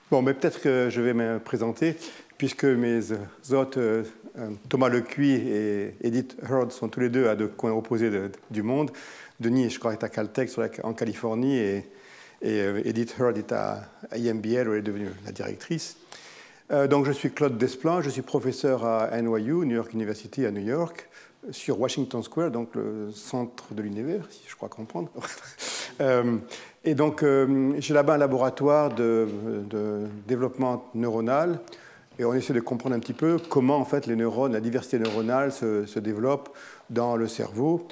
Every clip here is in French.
Bon, mais peut-être que je vais me présenter, puisque mes hôtes, Thomas Lecuy et Edith Hurd, sont tous les deux à deux coins opposés du monde. Denis, je crois, est à Caltech en Californie, et Edith Hurd est à IMBL, où elle est devenue la directrice. Donc, je suis Claude Desplan, je suis professeur à NYU, New York University à New York, sur Washington Square, donc le centre de l'univers, si je crois comprendre. Et donc, j'ai là-bas un laboratoire de développement neuronal, et on essaie de comprendre un petit peu comment, en fait, les neurones, la diversité neuronale se développe dans le cerveau.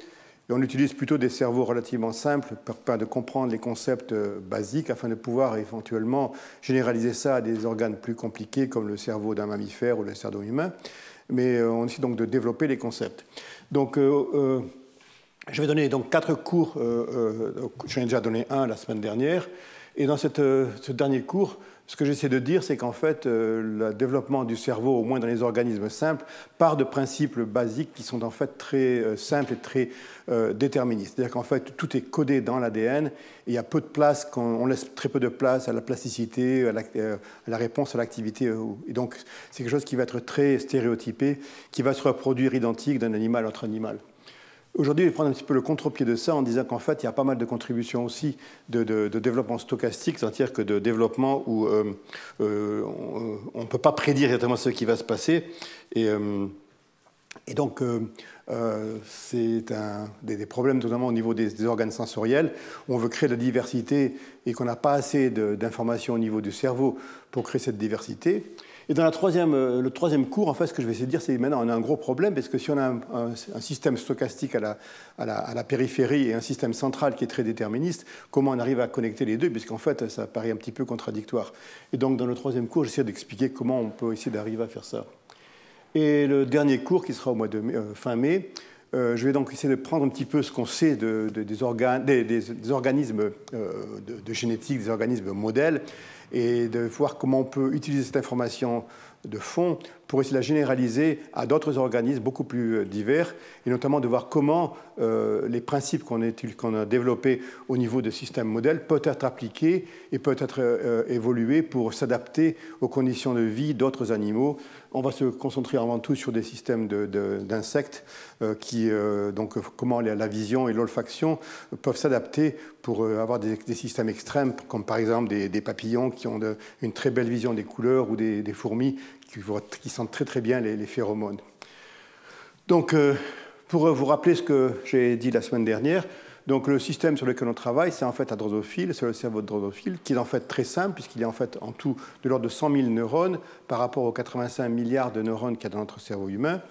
Et on utilise plutôt des cerveaux relativement simples pour de comprendre les concepts basiques afin de pouvoir éventuellement généraliser ça à des organes plus compliqués comme le cerveau d'un mammifère ou le cerveau humain. Mais on essaie donc de développer les concepts. Donc, je vais donner donc 4 cours. J'en ai déjà donné un la semaine dernière. Et dans ce dernier cours, ce que j'essaie de dire, c'est qu'en fait, le développement du cerveau, au moins dans les organismes simples, part de principes basiques qui sont en fait très simples et très déterministes. C'est-à-dire qu'en fait, tout est codé dans l'ADN et il y a peu de place, on laisse très peu de place à la plasticité, à la réponse à l'activité. Et donc, c'est quelque chose qui va être très stéréotypé, qui va se reproduire identique d'un animal à l'autre animal. Aujourd'hui, je vais prendre un petit peu le contre-pied de ça en disant qu'en fait, il y a pas mal de contributions aussi de développement stochastique, c'est-à-dire que de développement où on ne peut pas prédire exactement ce qui va se passer. Et donc, c'est des problèmes notamment au niveau des organes sensoriels, où on veut créer de la diversité et qu'on n'a pas assez d'informations au niveau du cerveau pour créer cette diversité. Et dans le troisième cours, en fait, ce que je vais essayer de dire, c'est que maintenant on a un gros problème, parce que si on a un système stochastique à la périphérie et un système central qui est très déterministe, comment on arrive à connecter les deux, puisqu'en fait, ça paraît un petit peu contradictoire. Et donc, dans le troisième cours, j'essaie d'expliquer comment on peut essayer d'arriver à faire ça. Et le dernier cours, qui sera au mois de fin mai, je vais donc essayer de prendre un petit peu ce qu'on sait des organismes de génétique, des organismes modèles, et de voir comment on peut utiliser cette information de fond pour essayer de la généraliser à d'autres organismes beaucoup plus divers, et notamment de voir comment les principes qu'on a développés au niveau de systèmes modèles peuvent être appliqués et peuvent être évolués pour s'adapter aux conditions de vie d'autres animaux. On va se concentrer avant tout sur des systèmes d'insectes, donc comment la vision et l'olfaction peuvent s'adapter pour avoir des systèmes extrêmes, comme par exemple des papillons qui ont une très belle vision des couleurs, ou des fourmis qui sentent très très bien les phéromones. Donc, pour vous rappeler ce que j'ai dit la semaine dernière, donc le système sur lequel on travaille, c'est en fait la drosophile, c'est le cerveau de drosophile, qui est en fait très simple, puisqu'il est en fait en tout de l'ordre de 100 000 neurones par rapport aux 85 milliards de neurones qu'il y a dans notre cerveau humain.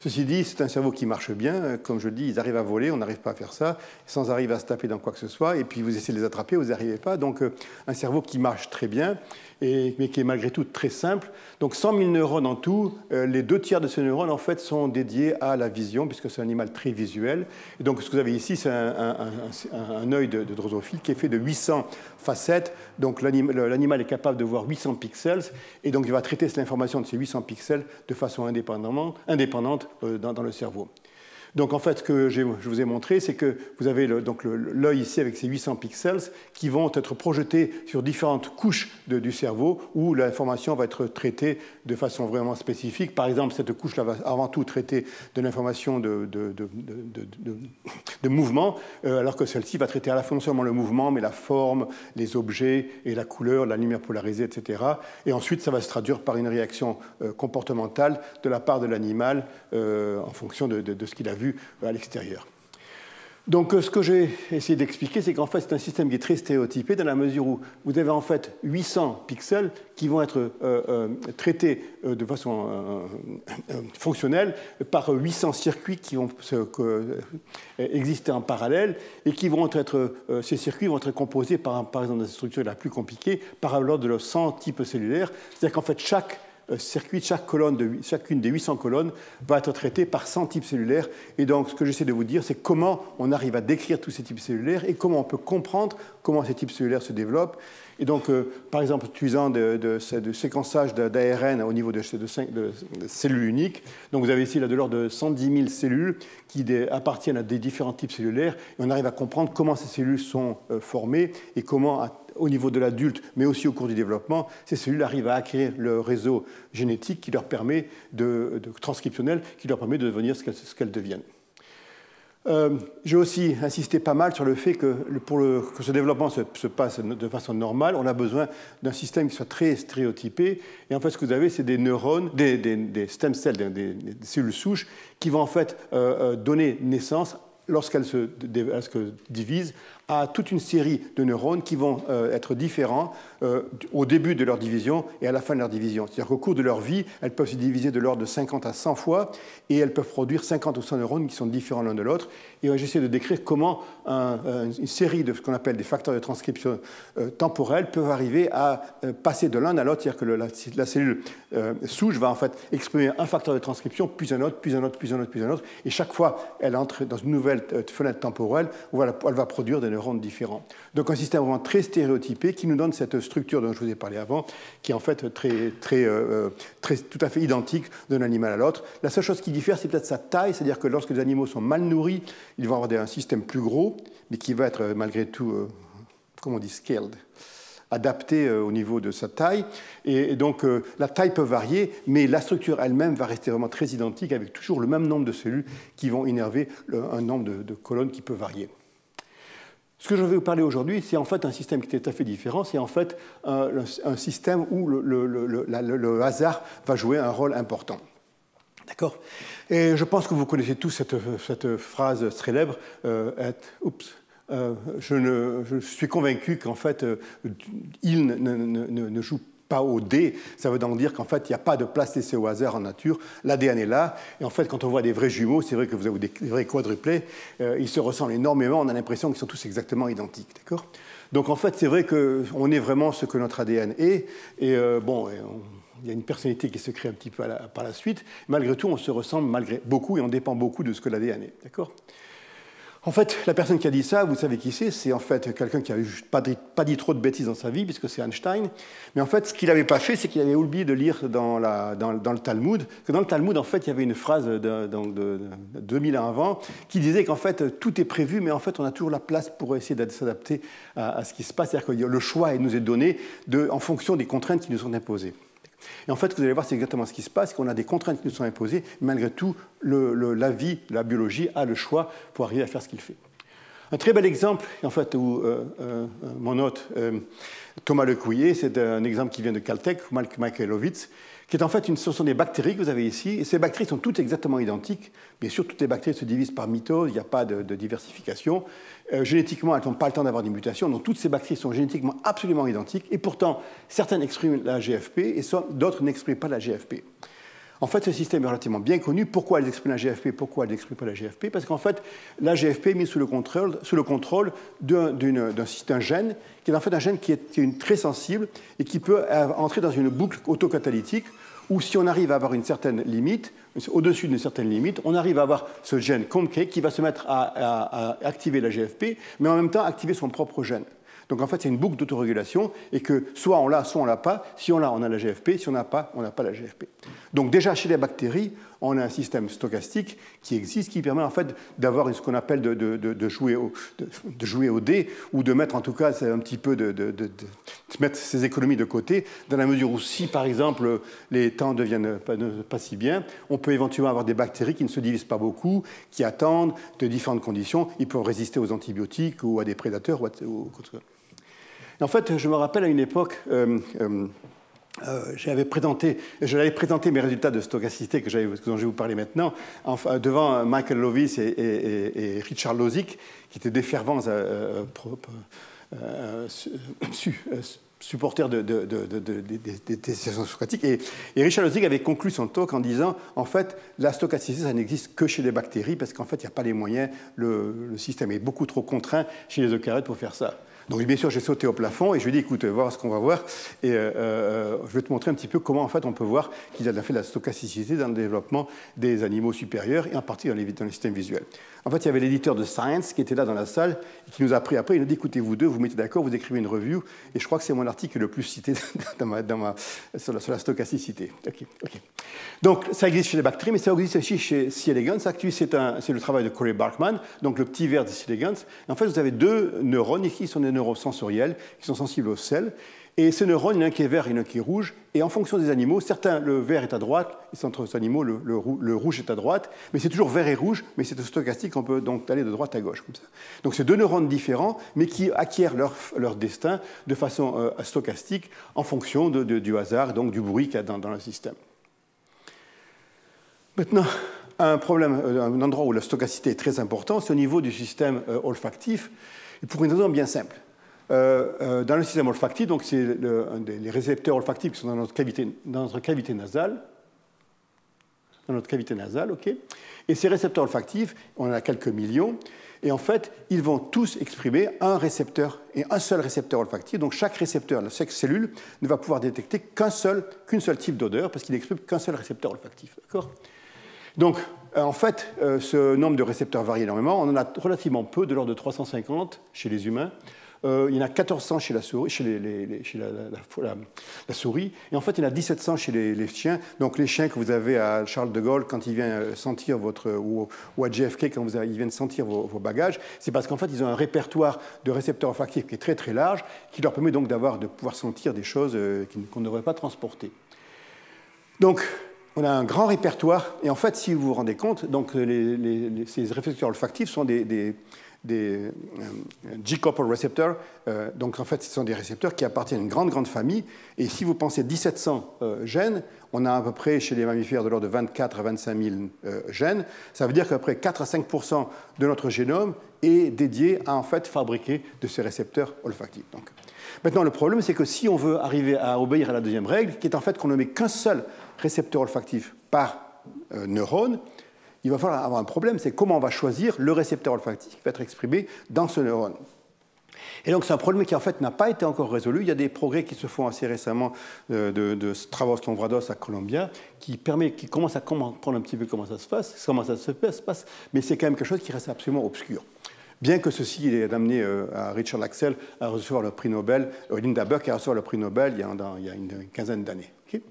Ceci dit, c'est un cerveau qui marche bien. Comme je dis, ils arrivent à voler, on n'arrive pas à faire ça, sans arriver à se taper dans quoi que ce soit, et puis vous essayez de les attraper, vous n'y arrivez pas. Donc un cerveau qui marche très bien, mais qui est malgré tout très simple. Donc 100 000 neurones en tout, les 2 tiers de ces neurones en fait sont dédiés à la vision, puisque c'est un animal très visuel. Et donc ce que vous avez ici, c'est un œil de drosophile qui est fait de 800 facettes. Donc l'animal est capable de voir 800 pixels, et donc il va traiter cette information de ces 800 pixels de façon indépendante dans le cerveau. Donc en fait, ce que je vous ai montré, c'est que vous avez l'œil ici avec ces 800 pixels qui vont être projetés sur différentes couches du cerveau où l'information va être traitée de façon vraiment spécifique. Par exemple, cette couche-là va avant tout traiter de l'information de mouvement, alors que celle-ci va traiter à la fois non seulement le mouvement, mais la forme, les objets et la couleur, la lumière polarisée, etc. Et ensuite, ça va se traduire par une réaction comportementale de la part de l'animal en fonction de ce qu'il a vu à l'extérieur. Donc, ce que j'ai essayé d'expliquer, c'est qu'en fait, c'est un système qui est très stéréotypé dans la mesure où vous avez en fait 800 pixels qui vont être traités de façon fonctionnelle par 800 circuits qui vont exister en parallèle et qui vont être, ces circuits vont être composés par exemple dans la structure la plus compliquée par l'ordre de 100 types cellulaires. C'est-à-dire qu'en fait, chaque circuit, chacune des 800 colonnes va être traitée par 100 types cellulaires. Et donc, ce que j'essaie de vous dire, c'est comment on arrive à décrire tous ces types cellulaires et comment on peut comprendre comment ces types cellulaires se développent. Et donc, par exemple, utilisant de séquençage d'ARN au niveau de cellules uniques. Donc, vous avez ici là de l'ordre de 110 000 cellules qui appartiennent à des différents types cellulaires. Et on arrive à comprendre comment ces cellules sont formées et comment au niveau de l'adulte, mais aussi au cours du développement, ces cellules arrivent à acquérir le réseau génétique qui leur permet transcriptionnel, qui leur permet de devenir ce qu'elles deviennent. J'ai aussi insisté pas mal sur le fait que que ce développement se passe de façon normale, on a besoin d'un système qui soit très stéréotypé. Et en fait, ce que vous avez, c'est des neurones, des stem cells, des cellules souches, qui vont en fait donner naissance, lorsqu'elles se divisent, à toute une série de neurones qui vont être différents au début de leur division et à la fin de leur division. C'est-à-dire qu'au cours de leur vie, elles peuvent se diviser de l'ordre de 50 à 100 fois et elles peuvent produire 50 ou 100 neurones qui sont différents l'un de l'autre. Et j'essaie de décrire comment une série de ce qu'on appelle des facteurs de transcription temporels peuvent arriver à passer de l'un à l'autre. C'est-à-dire que la cellule souche va en fait exprimer un facteur de transcription, puis un autre, puis un autre, puis un autre, puis un autre. Et chaque fois, elle entre dans une nouvelle fenêtre temporelle où elle va produire des neurones différents. Donc un système vraiment très stéréotypé qui nous donne cette structure dont je vous ai parlé avant, qui est en fait tout à fait identique d'un animal à l'autre. La seule chose qui diffère, c'est peut-être sa taille, c'est-à-dire que lorsque les animaux sont mal nourris, ils vont avoir un système plus gros, mais qui va être malgré tout, comment on dit, scaled, adapté au niveau de sa taille. Et donc la taille peut varier, mais la structure elle-même va rester vraiment très identique, avec toujours le même nombre de cellules qui vont innerver un nombre de colonnes qui peut varier. Ce que je vais vous parler aujourd'hui, c'est en fait un système qui est tout à fait différent. C'est en fait un système où le hasard va jouer un rôle important. D'accord? Et je pense que vous connaissez tous cette phrase célèbre. Je suis convaincu qu'en fait, il ne joue pas au dé. Ça veut donc dire qu'en fait, il n'y a pas de place laissée au hasard en nature. L'ADN est là. Et en fait, quand on voit des vrais jumeaux, c'est vrai que vous avez des vrais quadruplés, ils se ressemblent énormément. On a l'impression qu'ils sont tous exactement identiques. D'accord? Donc en fait, c'est vrai qu'on est vraiment ce que notre ADN est. Et il y a une personnalité qui se crée un petit peu par la suite. Malgré tout, on se ressemble beaucoup et on dépend beaucoup de ce que l'ADN est. D'accord? En fait, la personne qui a dit ça, vous savez qui c'est? C'est en fait quelqu'un qui n'avait pas dit trop de bêtises dans sa vie, puisque c'est Einstein. Mais en fait, ce qu'il n'avait pas fait, c'est qu'il avait oublié de lire dans le Talmud, que dans le Talmud, en fait, il y avait une phrase de 2000 ans avant qui disait qu'en fait, tout est prévu, mais en fait, on a toujours la place pour essayer de s'adapter à ce qui se passe. C'est-à-dire que le choix nous est donné en fonction des contraintes qui nous sont imposées. Et en fait, vous allez voir, c'est exactement ce qui se passe, qu'on a des contraintes qui nous sont imposées, mais malgré tout, la vie, la biologie a le choix pour arriver à faire ce qu'il fait. Un très bel exemple, en fait, où mon hôte Thomas Lecuyer, c'est un exemple qui vient de Caltech, Michael Lovitz, qui est en fait ce sont des bactéries que vous avez ici, et ces bactéries sont toutes exactement identiques. Bien sûr, toutes les bactéries se divisent par mitose, il n'y a pas de diversification. Génétiquement, elles n'ont pas le temps d'avoir des mutations, donc toutes ces bactéries sont génétiquement absolument identiques, et pourtant, certaines expriment la GFP, et d'autres n'expriment pas la GFP. En fait, ce système est relativement bien connu. Pourquoi elles expriment la GFP? Pourquoi elles n'expriment pas la GFP? Parce qu'en fait, la GFP est mise sous le contrôle d'un gène, qui est en fait un gène qui est très sensible et qui peut entrer dans une boucle autocatalytique où si on arrive à avoir une certaine limite, au-dessus d'une certaine limite, on arrive à avoir ce gène COMK qui va se mettre à activer la GFP, mais en même temps activer son propre gène. Donc en fait, c'est une boucle d'autorégulation et que soit on l'a, soit on ne l'a pas. Si on l'a, on a la GFP. Si on n'a pas, on n'a pas la GFP. Donc déjà, chez les bactéries, on a un système stochastique qui existe, qui permet en fait d'avoir ce qu'on appelle de jouer au dé, ou de mettre en tout cas un petit peu de mettre ces économies de côté, dans la mesure où si, par exemple, les temps ne deviennent pas si bien, on peut éventuellement avoir des bactéries qui ne se divisent pas beaucoup, qui attendent de différentes conditions. Ils peuvent résister aux antibiotiques ou à des prédateurs. En fait, je me rappelle à une époque, j'avais présenté mes résultats de stochasticité dont je vais vous parler maintenant devant Michael Lovitz et Richard Lozic, qui étaient des fervents supporters des sciences stochastiques. Et Richard Lozic avait conclu son talk en disant, en fait, la stochasticité, ça n'existe que chez les bactéries, parce qu'en fait, il n'y a pas les moyens, le système est beaucoup trop contraint chez les eucaryotes pour faire ça. Donc bien sûr, j'ai sauté au plafond et je lui ai dit, écoute, voir ce qu'on va voir. Et je vais te montrer un petit peu comment en fait on peut voir qu'il a fait de la stochasticité dans le développement des animaux supérieurs et en partie dans les systèmes visuels. En fait, il y avait l'éditeur de Science qui était là dans la salle et qui nous a appris après. Il nous a dit, écoutez, vous deux, vous mettez d'accord, vous écrivez une review. Et je crois que c'est mon article le plus cité sur la stochasticité. Okay. Donc, ça existe chez les bactéries, mais ça existe aussi chez C. elegans. C'est le travail de Corey Barkman, donc le petit ver de C. elegans. En fait, vous avez deux neurones ici, qui sont des des neurones sensoriels qui sont sensibles au sel. Et ces neurones, il y en a un qui est vert et il y en a un qui est rouge. Et en fonction des animaux, certains, le vert est à droite, et entre les animaux, le rouge est à droite. Mais c'est toujours vert et rouge, mais c'est stochastique, on peut donc aller de droite à gauche, comme ça. Donc c'est deux neurones différents, mais qui acquièrent leur destin de façon stochastique en fonction du hasard, donc du bruit qu'il y a dans le système. Maintenant, un endroit où la stochasticité est très importante, c'est au niveau du système olfactif, et pour une raison bien simple. Dans le système olfactif, donc c'est les récepteurs olfactifs qui sont dans notre cavité nasale. Okay. Et ces récepteurs olfactifs, on en a quelques millions, et en fait, ils vont tous exprimer un récepteur et un seul récepteur olfactif. Donc chaque récepteur, chaque cellule, ne va pouvoir détecter qu'un seul type d'odeur, parce qu'il n'exprime qu'un seul récepteur olfactif. D'accord ? Donc, en fait, ce nombre de récepteurs varie énormément. On en a relativement peu, de l'ordre de 350 chez les humains. Il y en a 1400 chez la souris, la souris, et en fait, il y en a 1700 chez les chiens. Donc, les chiens que vous avez à Charles de Gaulle, quand ils viennent sentir ou à JFK, quand ils viennent sentir vos bagages, c'est parce qu'en fait, ils ont un répertoire de récepteurs olfactifs qui est très, très large, qui leur permet donc de pouvoir sentir des choses qu'on ne devrait pas transporter. Donc, on a un grand répertoire, et en fait, si vous vous rendez compte, donc ces récepteurs olfactifs sont des G-coupled receptors, donc en fait, ce sont des récepteurs qui appartiennent à une grande famille, et si vous pensez 1700 gènes, on a à peu près chez les mammifères de l'ordre de 24 à 25 000 gènes, ça veut dire qu'à peu près 4 à 5% de notre génome est dédié à en fait fabriquer de ces récepteurs olfactifs. Donc, maintenant, le problème, c'est que si on veut arriver à obéir à la deuxième règle, qui est en fait qu'on ne met qu'un seul récepteur olfactif par neurone, il va falloir avoir un problème, c'est comment on va choisir le récepteur olfactif qui va être exprimé dans ce neurone. Et donc c'est un problème qui en fait n'a pas été encore résolu. Il y a des progrès qui se font assez récemment de Stavros Stavrodos à Columbia qui commencent à comprendre un petit peu comment ça se passe, mais c'est quand même quelque chose qui reste absolument obscur. Bien que ceci ait amené à Richard Laxell à recevoir le prix Nobel, Linda Burke a reçu le prix Nobel il y a une quinzaine d'années. Okay.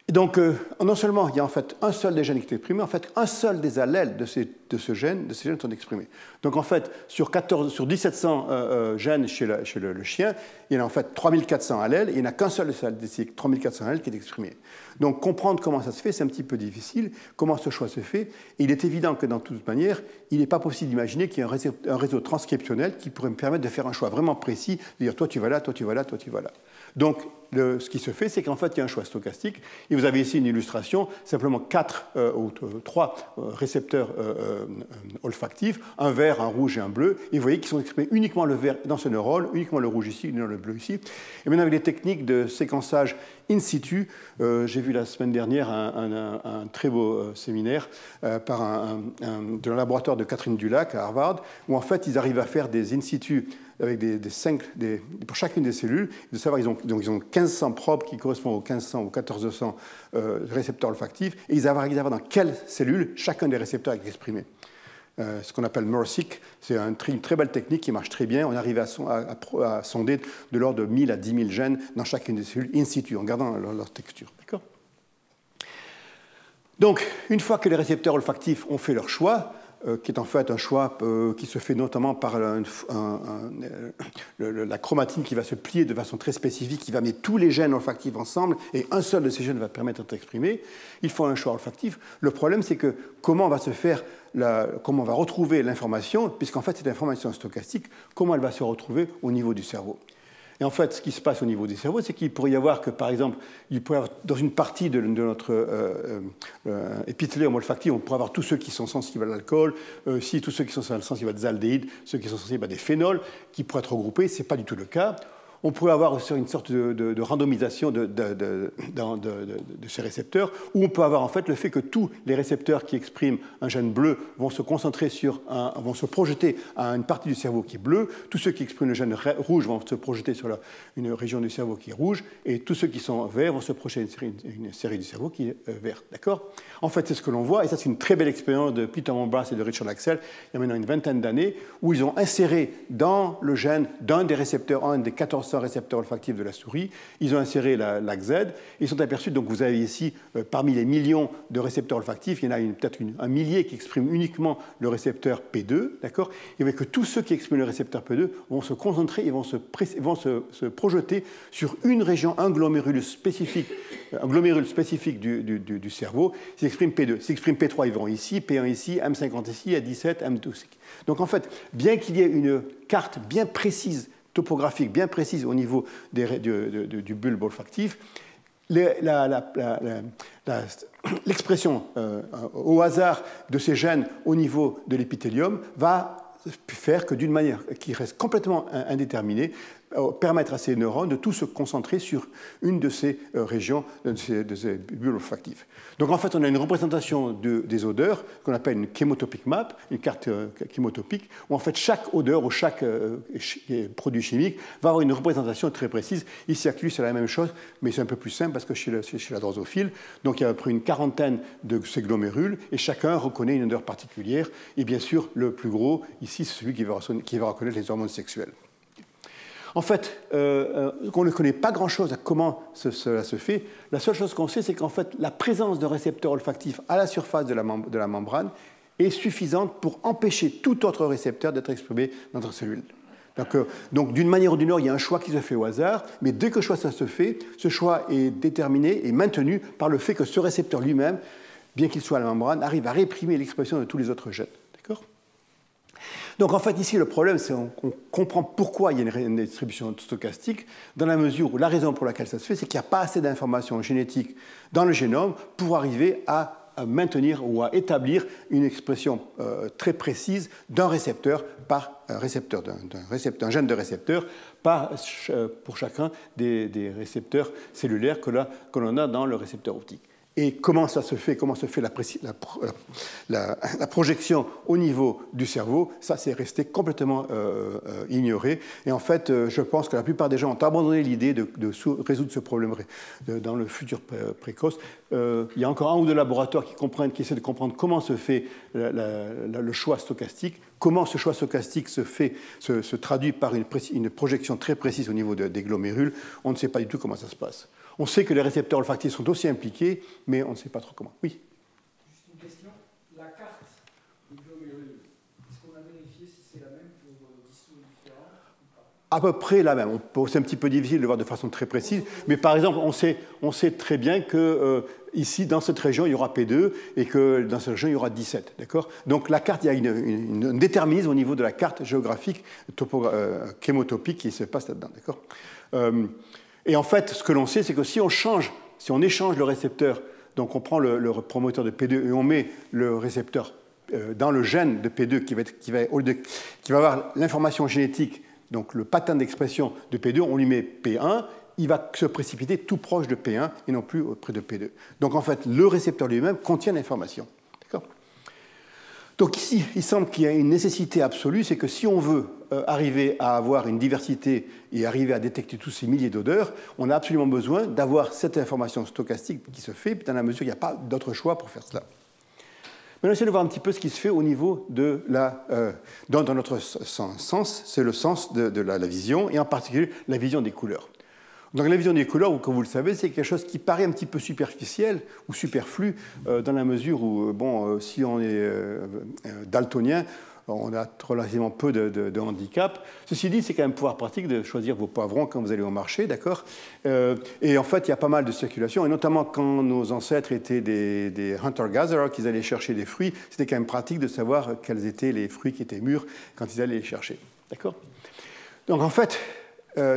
Et donc, non seulement il y a en fait un seul des gènes qui est exprimé, en fait un seul des allèles de ces gènes sont exprimés. Donc en fait, sur 1700 gènes chez le chien, il y en a en fait 3400 allèles, et il n'y en a qu'un seul de ces 3400 allèles qui est exprimé. Donc comprendre comment ça se fait, c'est un petit peu difficile, comment ce choix se fait, et il est évident que dans toute manière, il n'est pas possible d'imaginer qu'il y ait un réseau transcriptionnel qui pourrait me permettre de faire un choix vraiment précis, de dire toi tu vas là, toi tu vas là, toi tu vas là. Donc, ce qui se fait, c'est qu'en fait, il y a un choix stochastique. Et vous avez ici une illustration, simplement 3 récepteurs olfactifs, un vert, un rouge et un bleu. Et vous voyez qu'ils sont exprimés uniquement le vert dans ce neurone, uniquement le rouge ici, uniquement le bleu ici. Et maintenant, avec les techniques de séquençage in situ, j'ai vu la semaine dernière un très beau séminaire de un laboratoire de Catherine Dulac à Harvard, où en fait, ils arrivent à faire des in situ avec pour chacune des cellules, de savoir ils ont 1500 probes qui correspondent aux 1500 ou 1400 récepteurs olfactifs, et ils arrivent à voir dans quelle cellule chacun des récepteurs est exprimé. Ce qu'on appelle MRSIC, c'est une très belle technique qui marche très bien. On arrive à sonder de l'ordre de 1000 à 10 000 gènes dans chacune des cellules in situ, en gardant leur texture. D'accord ? Donc, une fois que les récepteurs olfactifs ont fait leur choix, qui est en fait un choix qui se fait notamment par la chromatine qui va se plier de façon très spécifique, qui va mettre tous les gènes olfactifs ensemble, et un seul de ces gènes va permettre d'être exprimé. Il faut un choix olfactif. Le problème, c'est que comment on va retrouver l'information, puisqu'en fait, cette information stochastique, comment elle va se retrouver au niveau du cerveau. Et en fait, ce qui se passe au niveau du cerveau, c'est qu'il pourrait y avoir que, par exemple, dans une partie de notre épithélium olfactif, on pourrait avoir tous ceux qui sont sensibles à l'alcool, tous ceux qui sont sensibles à des aldéhydes, ceux qui sont sensibles à des phénols, qui pourraient être regroupés. Ce n'est pas du tout le cas. On pourrait avoir une sorte de randomisation de ces récepteurs, où on peut avoir en fait le fait que tous les récepteurs qui expriment un gène bleu vont se concentrer vont se projeter à une partie du cerveau qui est bleue, tous ceux qui expriment le gène rouge vont se projeter sur une région du cerveau qui est rouge, et tous ceux qui sont verts vont se projeter une série du cerveau qui est verte. D'accord ? En fait, c'est ce que l'on voit, et ça c'est une très belle expérience de Peter Mombras et de Richard Laxell, il y a maintenant une vingtaine d'années, où ils ont inséré dans le gène d'un des récepteurs, un des 1400 100 récepteurs olfactifs de la souris. Ils ont inséré la Z. Ils sont aperçus, donc vous avez ici, parmi les millions de récepteurs olfactifs, il y en a peut-être un millier qui expriment uniquement le récepteur P2, d'accord? Et que tous ceux qui expriment le récepteur P2 vont se concentrer et vont se projeter sur une région, un glomérule spécifique du cerveau, qui exprime P2. S'ils expriment P3, ils vont ici, P1 ici, M50 ici, A17, M12 ici. Donc en fait, bien qu'il y ait une carte bien précise, topographique bien précise au niveau du bulbe olfactif, l'expression au hasard de ces gènes au niveau de l'épithélium va faire que d'une manière qui reste complètement indéterminée, permettre à ces neurones de tous se concentrer sur une de ces régions, de ces bulbes olfactifs. Donc en fait, on a une représentation des odeurs qu'on appelle une chémotopic map, une carte chémotopique, où en fait chaque odeur ou chaque produit chimique va avoir une représentation très précise. Ici, actuellement, c'est la même chose, mais c'est un peu plus simple parce que chez la drosophile, donc il y a à peu près une quarantaine de ces glomérules et chacun reconnaît une odeur particulière. Et bien sûr, le plus gros, ici, c'est celui qui va reconnaître les hormones sexuelles. En fait, on ne connaît pas grand-chose à comment cela se fait. La seule chose qu'on sait, c'est qu'en fait, la présence de récepteurs olfactifs à la surface de la membrane est suffisante pour empêcher tout autre récepteur d'être exprimé dans notre cellule. Donc d'une manière ou d'une autre, il y a un choix qui se fait au hasard, mais dès que ça se fait, ce choix est déterminé et maintenu par le fait que ce récepteur lui-même, bien qu'il soit à la membrane, arrive à réprimer l'expression de tous les autres gènes. D'accord ? Donc en fait, ici, le problème, c'est qu'on comprend pourquoi il y a une distribution stochastique, dans la mesure où la raison pour laquelle ça se fait, c'est qu'il n'y a pas assez d'informations génétiques dans le génome pour arriver à maintenir ou à établir une expression très précise d'un récepteur par récepteur, d'un gène de récepteur pour chacun des récepteurs cellulaires que l'on a dans le récepteur optique. Et comment ça se fait, comment se fait la projection au niveau du cerveau, ça c'est resté complètement ignoré. Et en fait, je pense que la plupart des gens ont abandonné l'idée de résoudre ce problème dans le futur précoce. Il y a encore un ou deux laboratoires qui essaient de comprendre comment se fait le choix stochastique, comment ce choix stochastique se traduit par une projection très précise au niveau des glomérules. On ne sait pas du tout comment ça se passe. On sait que les récepteurs olfactifs sont aussi impliqués, mais on ne sait pas trop comment. Oui. Juste une question. La carte des glomérules, est-ce qu'on a vérifié si c'est la même pour 10 souris différentes ou pas? À peu près la même. C'est un petit peu difficile de le voir de façon très précise, mais par exemple, on sait très bien que ici, dans cette région, il y aura P2 et que dans cette région, il y aura 17. D'accord ? Donc la carte, il y a un déterminisme au niveau de la carte géographique chémotopique qui se passe là-dedans. D'accord ? Et en fait, ce que l'on sait, c'est que si on échange le récepteur, donc on prend le promoteur de P2 et on met le récepteur dans le gène de P2 qui va avoir l'information génétique, donc le pattern d'expression de P2, on lui met P1, il va se précipiter tout proche de P1 et non plus auprès de P2. Donc en fait, le récepteur lui-même contient l'information. D'accord ? Donc ici, il semble qu'il y a une nécessité absolue, c'est que si on veut arriver à avoir une diversité et arriver à détecter tous ces milliers d'odeurs, on a absolument besoin d'avoir cette information stochastique qui se fait, dans la mesure où il n'y a pas d'autre choix pour faire cela. Maintenant, essayons de voir un petit peu ce qui se fait au niveau de dans notre sens, c'est le sens de la vision, et en particulier la vision des couleurs. Donc la vision des couleurs, comme vous le savez, c'est quelque chose qui paraît un petit peu superficiel ou superflu dans la mesure où, si on est daltonien, on a relativement peu de handicap. Ceci dit, c'est quand même pouvoir pratique de choisir vos poivrons quand vous allez au marché, d'accord ? Et en fait, il y a pas mal de circulation, et notamment quand nos ancêtres étaient des hunter-gatherers, qu'ils allaient chercher des fruits, c'était quand même pratique de savoir quels étaient les fruits qui étaient mûrs quand ils allaient les chercher, d'accord ? Donc en fait,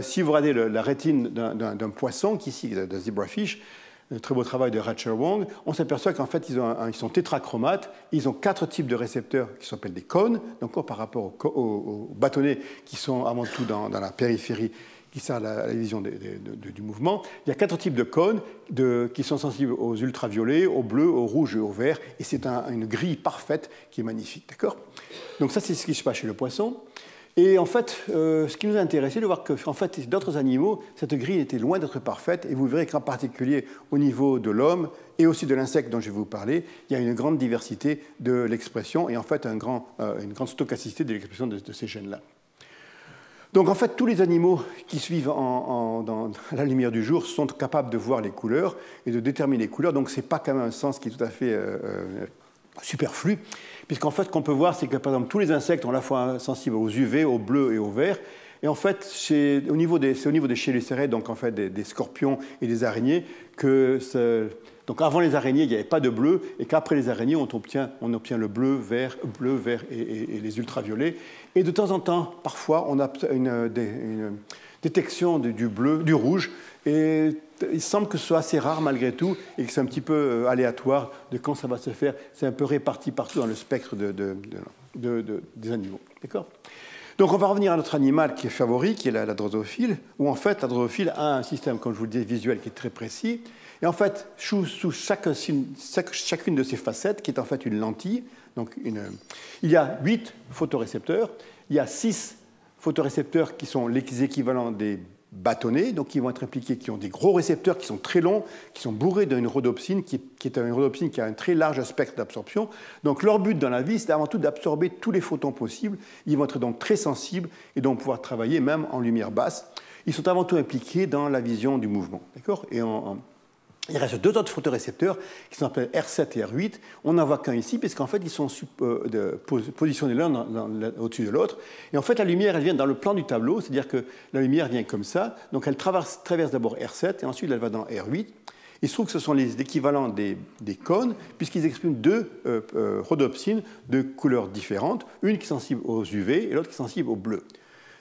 si vous regardez la rétine d'un poisson, qui ici, de zebrafish, un très beau travail de Rachel Wong, on s'aperçoit qu'en fait, ils sont tétrachromates, ils ont 4 types de récepteurs qui s'appellent des cônes, donc par rapport aux bâtonnets qui sont avant tout dans la périphérie, qui sert à la vision du mouvement. Il y a 4 types de cônes qui sont sensibles aux ultraviolets, au bleu, au rouge et au vert, et c'est une grille parfaite qui est magnifique, d'accord ? Donc ça, c'est ce qui se passe chez le poisson. Et en fait, ce qui nous a intéressé, de voir que en fait, d'autres animaux, cette grille était loin d'être parfaite, et vous verrez qu'en particulier au niveau de l'homme et aussi de l'insecte dont je vais vous parler, il y a une grande diversité de l'expression et en fait une grande stochasticité de l'expression de ces gènes-là. Donc en fait, tous les animaux qui suivent dans la lumière du jour sont capables de voir les couleurs et de déterminer les couleurs. Donc ce n'est pas quand même un sens qui est tout à fait superflu, puisqu'en fait, ce qu'on peut voir, c'est que par exemple, tous les insectes sont à la fois sensibles aux UV, au bleu et au vert. Et en fait, c'est au niveau des chélicérés, donc en fait des scorpions et des araignées, donc avant les araignées, il n'y avait pas de bleu, et qu'après les araignées, on obtient le bleu, vert et les ultraviolets. Et de temps en temps, parfois, on a une détection du bleu, du rouge, et il semble que ce soit assez rare malgré tout, et que c'est un petit peu aléatoire de quand ça va se faire. C'est un peu réparti partout dans le spectre des animaux. D'accord ? Donc on va revenir à notre animal qui est favori, qui est la drosophile, où en fait la drosophile a un système, comme je vous le disais, visuel qui est très précis. Et en fait, sous chacune de ces facettes, qui est en fait une lentille, donc il y a 8 photorécepteurs, il y a 6 photorécepteurs qui sont les équivalents des bâtonnets, donc qui vont être impliqués, qui ont des gros récepteurs qui sont très longs, qui sont bourrés d'une rhodopsine, qui est une rhodopsine qui a un très large spectre d'absorption. Donc leur but dans la vie, c'est avant tout d'absorber tous les photons possibles. Ils vont être donc très sensibles et donc pouvoir travailler même en lumière basse. Ils sont avant tout impliqués dans la vision du mouvement. D'accord ? Et il reste 2 autres photorécepteurs qui s'appellent R7 et R8. On n'en voit qu'un ici, puisqu'en fait, ils sont positionnés l'un au-dessus de l'autre. Et en fait, la lumière, elle vient dans le plan du tableau, c'est-à-dire que la lumière vient comme ça. Donc, elle traverse d'abord R7, et ensuite, elle va dans R8. Il se trouve que ce sont les équivalents des cônes, puisqu'ils expriment 2 rhodopsines de couleurs différentes, une qui est sensible aux UV et l'autre qui est sensible au bleu.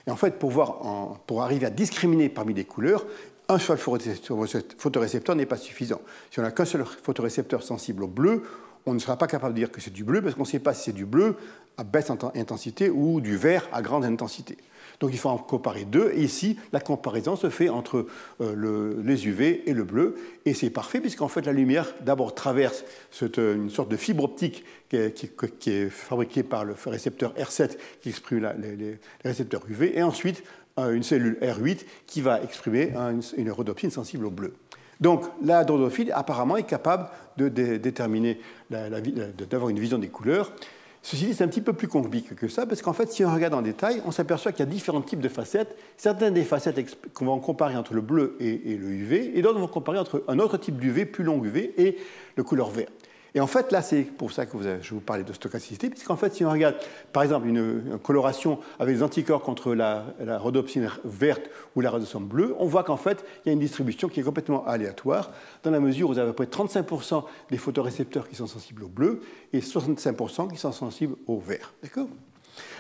Et en fait, pour arriver à discriminer parmi les couleurs, un seul photorécepteur n'est pas suffisant. Si on n'a qu'un seul photorécepteur sensible au bleu, on ne sera pas capable de dire que c'est du bleu parce qu'on ne sait pas si c'est du bleu à basse intensité ou du vert à grande intensité. Donc il faut en comparer 2. Et ici, la comparaison se fait entre les UV et le bleu. Et c'est parfait puisqu'en fait la lumière d'abord traverse une sorte de fibre optique qui est fabriquée par le récepteur R7 qui exprime les récepteurs UV. Et ensuite, une cellule R8 qui va exprimer une rhodopsine sensible au bleu. Donc la drosophile apparemment est capable de déterminer, d'avoir une vision des couleurs. Ceci dit, c'est un petit peu plus compliqué que ça, parce qu'en fait, si on regarde en détail, on s'aperçoit qu'il y a différents types de facettes. Certaines des facettes qu'on va comparer entre le bleu et le UV, et d'autres vont comparer entre un autre type d'UV, plus long UV, et le couleur vert. Et en fait, là, c'est pour ça que je vous parlais de stochasticité, puisqu'en fait, si on regarde, par exemple, une coloration avec des anticorps contre la rhodopsine verte ou la rhodopsine bleue, on voit qu'en fait, il y a une distribution qui est complètement aléatoire, dans la mesure où vous avez à peu près 35% des photorécepteurs qui sont sensibles au bleu et 65% qui sont sensibles au vert. D'accord ?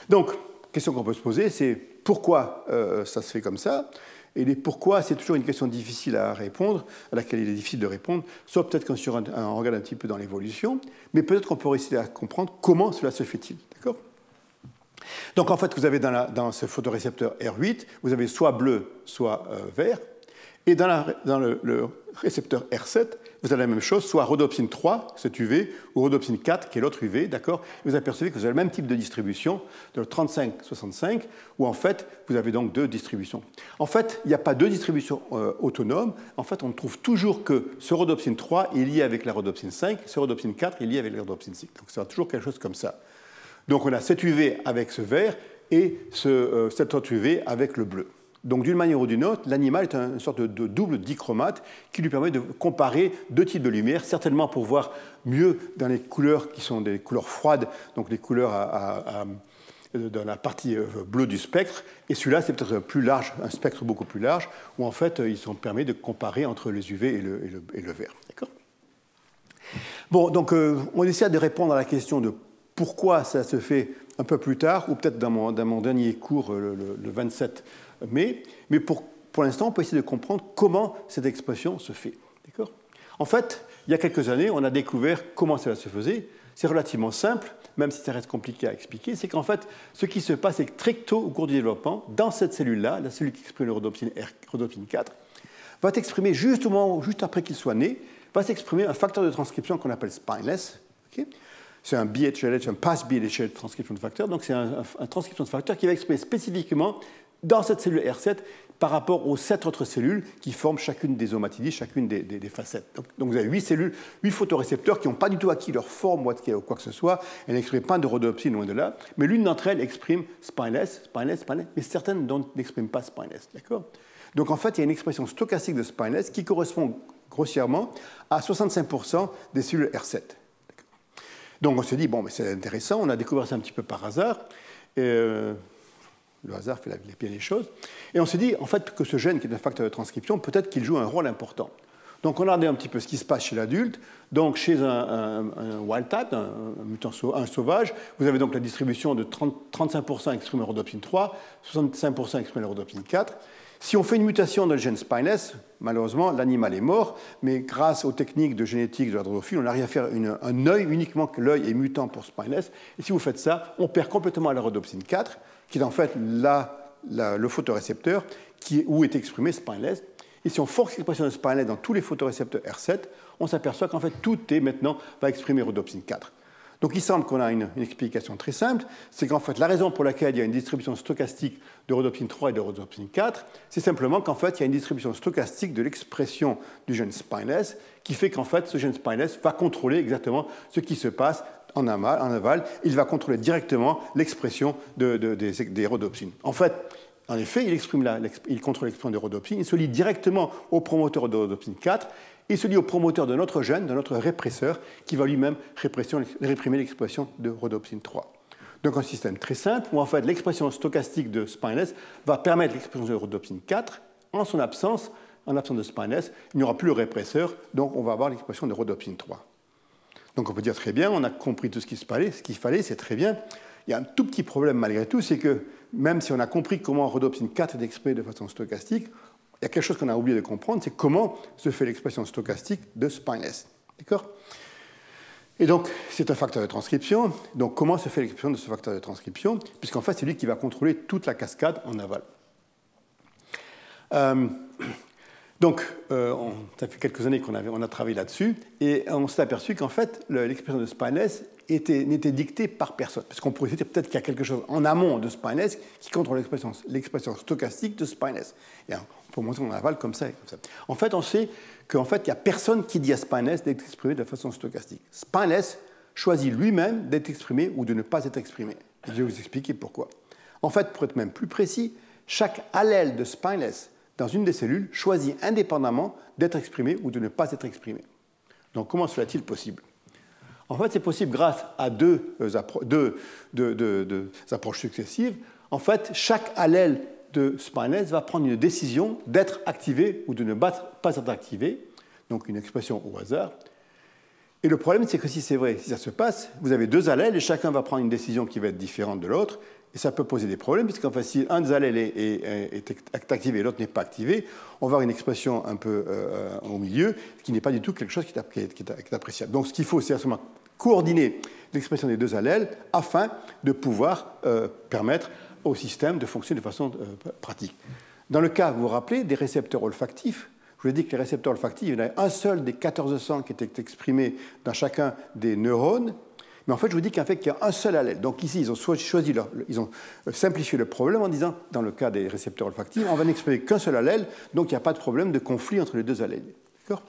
Donc, question qu'on peut se poser, c'est pourquoi ça se fait comme ça ? Et les pourquoi, c'est toujours une question difficile à répondre, à laquelle il est difficile de répondre, soit peut-être qu'on regarde un petit peu dans l'évolution, mais peut-être qu'on pourrait essayer de comprendre comment cela se fait-il. D'accord ? Donc en fait, vous avez dans ce photorécepteur R8, vous avez soit bleu, soit vert, et dans le récepteur R7, vous avez la même chose, soit rhodopsine 3, cet UV, ou rhodopsine 4, qui est l'autre UV, d'accord ? Vous apercevez que vous avez le même type de distribution, de 35-65, où en fait, vous avez donc 2 distributions. En fait, il n'y a pas 2 distributions autonomes. En fait, on trouve toujours que ce rhodopsine 3 est lié avec la rhodopsine 5, ce rhodopsine 4 est lié avec la rhodopsine 6. Donc, ça va toujours quelque chose comme ça. Donc, on a cet UV avec ce vert et cet autre UV avec le bleu. Donc, d'une manière ou d'une autre, l'animal est une sorte de double dichromate qui lui permet de comparer 2 types de lumière, certainement pour voir mieux dans les couleurs qui sont des couleurs froides, donc les couleurs dans la partie bleue du spectre. Et celui-là, c'est peut-être plus large, un spectre beaucoup plus large, où en fait, ils sont permis de comparer entre les UV et le vert. D'accord ? Bon, donc, on essaie de répondre à la question de pourquoi ça se fait un peu plus tard, ou peut-être dans mon dernier cours, le 27 mai, mais pour l'instant, on peut essayer de comprendre comment cette expression se fait. D'accord ? En fait, il y a quelques années, on a découvert comment cela se faisait. C'est relativement simple, même si ça reste compliqué à expliquer. C'est qu'en fait, ce qui se passe, c'est que très tôt au cours du développement, dans cette cellule-là, la cellule qui exprime le rhodopsine 4, va exprimer juste après qu'il soit né, va s'exprimer un facteur de transcription qu'on appelle spineless. Okay ? C'est un BHLH, un pass BHL transcription factor. Donc c'est un transcription facteur qui va exprimer spécifiquement dans cette cellule R7 par rapport aux 7 autres cellules qui forment chacune des omatidies, chacune des facettes. Donc vous avez 8 cellules, 8 photorécepteurs qui n'ont pas du tout acquis leur forme ou quoi que ce soit. Elles n'expriment pas de rhodopsine, loin de là. Mais l'une d'entre elles exprime spineless, mais certaines n'expriment pas spineless. D'accord ? Donc en fait, il y a une expression stochastique de spineless qui correspond grossièrement à 65% des cellules R7. Donc on se dit, bon, mais c'est intéressant, on a découvert ça un petit peu par hasard. Le hasard fait bien les choses. Et on s'est dit, en fait, que ce gène, qui est un facteur de transcription, peut-être qu'il joue un rôle important. Donc, on a regardé un petit peu ce qui se passe chez l'adulte. Donc, chez un wild type, un sauvage, vous avez donc la distribution de 35% exprimé la rhodopsine 3, 65% exprimé la rhodopsine 4. Si on fait une mutation dans le gène spineless, malheureusement, l'animal est mort, mais grâce aux techniques de génétique de la drosophile, on arrive à faire un œil uniquement que l'œil est mutant pour spineless. Et si vous faites ça, on perd complètement la rhodopsine 4, qui est en fait le photorécepteur où est exprimé spineless. Et si on force l'expression de spineless dans tous les photorécepteurs R7, on s'aperçoit qu'en fait tout va exprimer rhodopsine 4. Donc il semble qu'on a une explication très simple, c'est qu'en fait la raison pour laquelle il y a une distribution stochastique de rhodopsine 3 et de rhodopsine 4, c'est simplement qu'en fait il y a une distribution stochastique de l'expression du gène spineless qui fait qu'en fait ce gène spineless va contrôler exactement ce qui se passe en aval, il va contrôler directement l'expression des rhodopsines. En fait, en effet, il contrôle l'expression des rhodopsines, il se lie directement au promoteur de rhodopsine 4, et se lie au promoteur de notre gène, de notre répresseur, qui va lui-même réprimer l'expression de rhodopsine 3. Donc un système très simple, où en fait l'expression stochastique de spineless va permettre l'expression de rhodopsine 4, en absence de spineless, il n'y aura plus le répresseur, donc on va avoir l'expression de rhodopsine 3. Donc on peut dire très bien, on a compris tout ce qu'il fallait, c'est très bien. Il y a un tout petit problème malgré tout, c'est que même si on a compris comment rhodopsine 4 est exprimée de façon stochastique, il y a quelque chose qu'on a oublié de comprendre, c'est comment se fait l'expression stochastique de spineless. D'accord ? Et donc, c'est un facteur de transcription. Donc, comment se fait l'expression de ce facteur de transcription ? Puisqu'en fait, c'est lui qui va contrôler toute la cascade en aval. Donc, ça fait quelques années qu'on a travaillé là-dessus, et on s'est aperçu qu'en fait, l'expression de spineless n'était dictée par personne. Parce qu'on pourrait se dire peut-être qu'il y a quelque chose en amont de spineless qui contrôle l'expression stochastique de spineless. Et on peut montrer en aval comme ça et comme ça. En fait, on sait qu'en fait, il n'y a personne qui dit à spineless d'être exprimé de façon stochastique. Spineless choisit lui-même d'être exprimé ou de ne pas être exprimé. Et je vais vous expliquer pourquoi. En fait, pour être même plus précis, chaque allèle de spineless dans une des cellules choisit indépendamment d'être exprimé ou de ne pas être exprimé. Donc, comment cela est-il possible ? En fait, c'est possible grâce à deux approches successives. En fait, chaque allèle de spineless va prendre une décision d'être activé ou de ne pas être activé, donc une expression au hasard. Et le problème, c'est que si c'est vrai, si ça se passe, vous avez deux allèles et chacun va prendre une décision qui va être différente de l'autre, et ça peut poser des problèmes, puisqu'en fait, si un des allèles est activé et l'autre n'est pas activé, on va avoir une expression un peu au milieu, qui n'est pas du tout quelque chose qui est appréciable. Donc ce qu'il faut, c'est à ce moment coordonner l'expression des deux allèles afin de pouvoir permettre au système de fonctionner de façon pratique. Dans le cas, vous vous rappelez, des récepteurs olfactifs, je vous ai dit que les récepteurs olfactifs, il y en a un seul des 1400 qui était exprimé dans chacun des neurones, mais en fait, je vous dis qu'en fait, il y a un seul allèle. Donc ici, ils ont simplifié le problème en disant, dans le cas des récepteurs olfactifs, on va n'exprimer qu'un seul allèle, donc il n'y a pas de problème de conflit entre les deux allèles. D'accord ?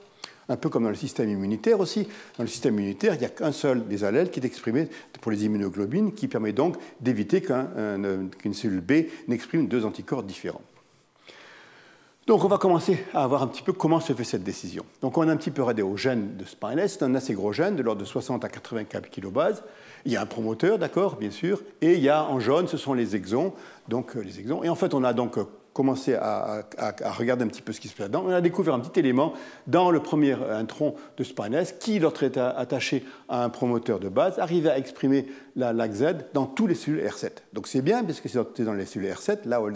Un peu comme dans le système immunitaire aussi. Dans le système immunitaire, il n'y a qu'un seul des allèles qui est exprimé pour les immunoglobulines, qui permet donc d'éviter qu'une cellule B n'exprime deux anticorps différents. Donc on va commencer à voir un petit peu comment se fait cette décision. Donc on a un petit peu regardé au gène de spineless, c'est un assez gros gène de l'ordre de 60 à 84 kilobases. Il y a un promoteur, d'accord, bien sûr, et il y a en jaune, ce sont les exons, donc les exons. Et en fait, on a donc commencé à regarder un petit peu ce qui se passe là-dedans. On a découvert un petit élément dans le premier intron de spineless qui, lorsqu'il est attaché à un promoteur de base, arrivait à exprimer la LAC-Z dans toutes les cellules R7. Donc c'est bien, parce que c'est dans les cellules R7, là où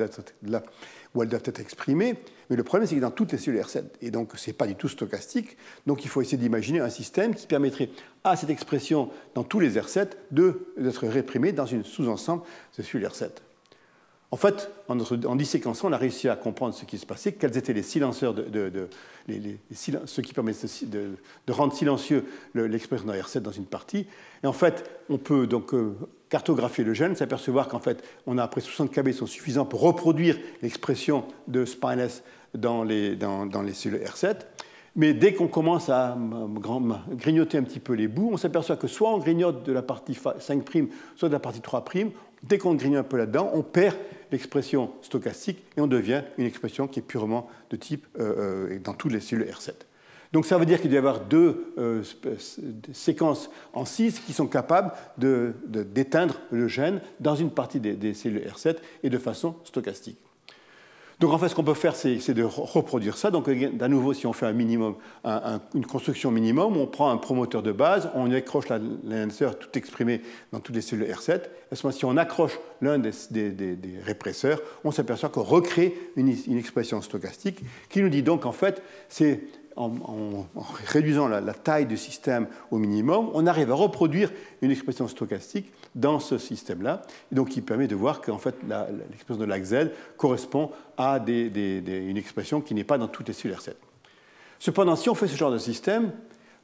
elles doivent être exprimées, mais le problème, c'est que dans toutes les cellules R7, et donc ce n'est pas du tout stochastique, donc il faut essayer d'imaginer un système qui permettrait à cette expression dans tous les R7 d'être réprimée dans une sous-ensemble de cellules R7. En fait, en disséquençant, on a réussi à comprendre ce qui se passait, quels étaient les silenceurs, ce qui permet de rendre silencieux l'expression de R7 dans une partie. Et en fait, on peut donc cartographier le gène, s'apercevoir qu'en fait, on a après 60 kb sont suffisants pour reproduire l'expression de spineless dans les cellules R7. Mais dès qu'on commence à grignoter un petit peu les bouts, on s'aperçoit que soit on grignote de la partie 5', soit de la partie 3'. Dès qu'on grignote un peu là-dedans, on perd l'expression stochastique et on devient une expression qui est purement de type dans toutes les cellules R7. Donc ça veut dire qu'il doit y avoir deux séquences en 6 qui sont capables d'éteindre le gène dans une partie des cellules R7 et de façon stochastique. Donc en fait, ce qu'on peut faire, c'est de reproduire ça. Donc à nouveau, si on fait un minimum, une construction minimum, on prend un promoteur de base, on y accroche l'enhancer tout exprimé dans toutes les cellules R7. À ce moment, si on accroche l'un des répresseurs, on s'aperçoit qu'on recrée une expression stochastique qui nous dit donc en fait, c'est en réduisant la taille du système au minimum, on arrive à reproduire une expression stochastique dans ce système-là, et donc qui permet de voir qu'en fait l'expression de LAC-Z correspond à une expression qui n'est pas dans toutes les cellules R7. Cependant, si on fait ce genre de système,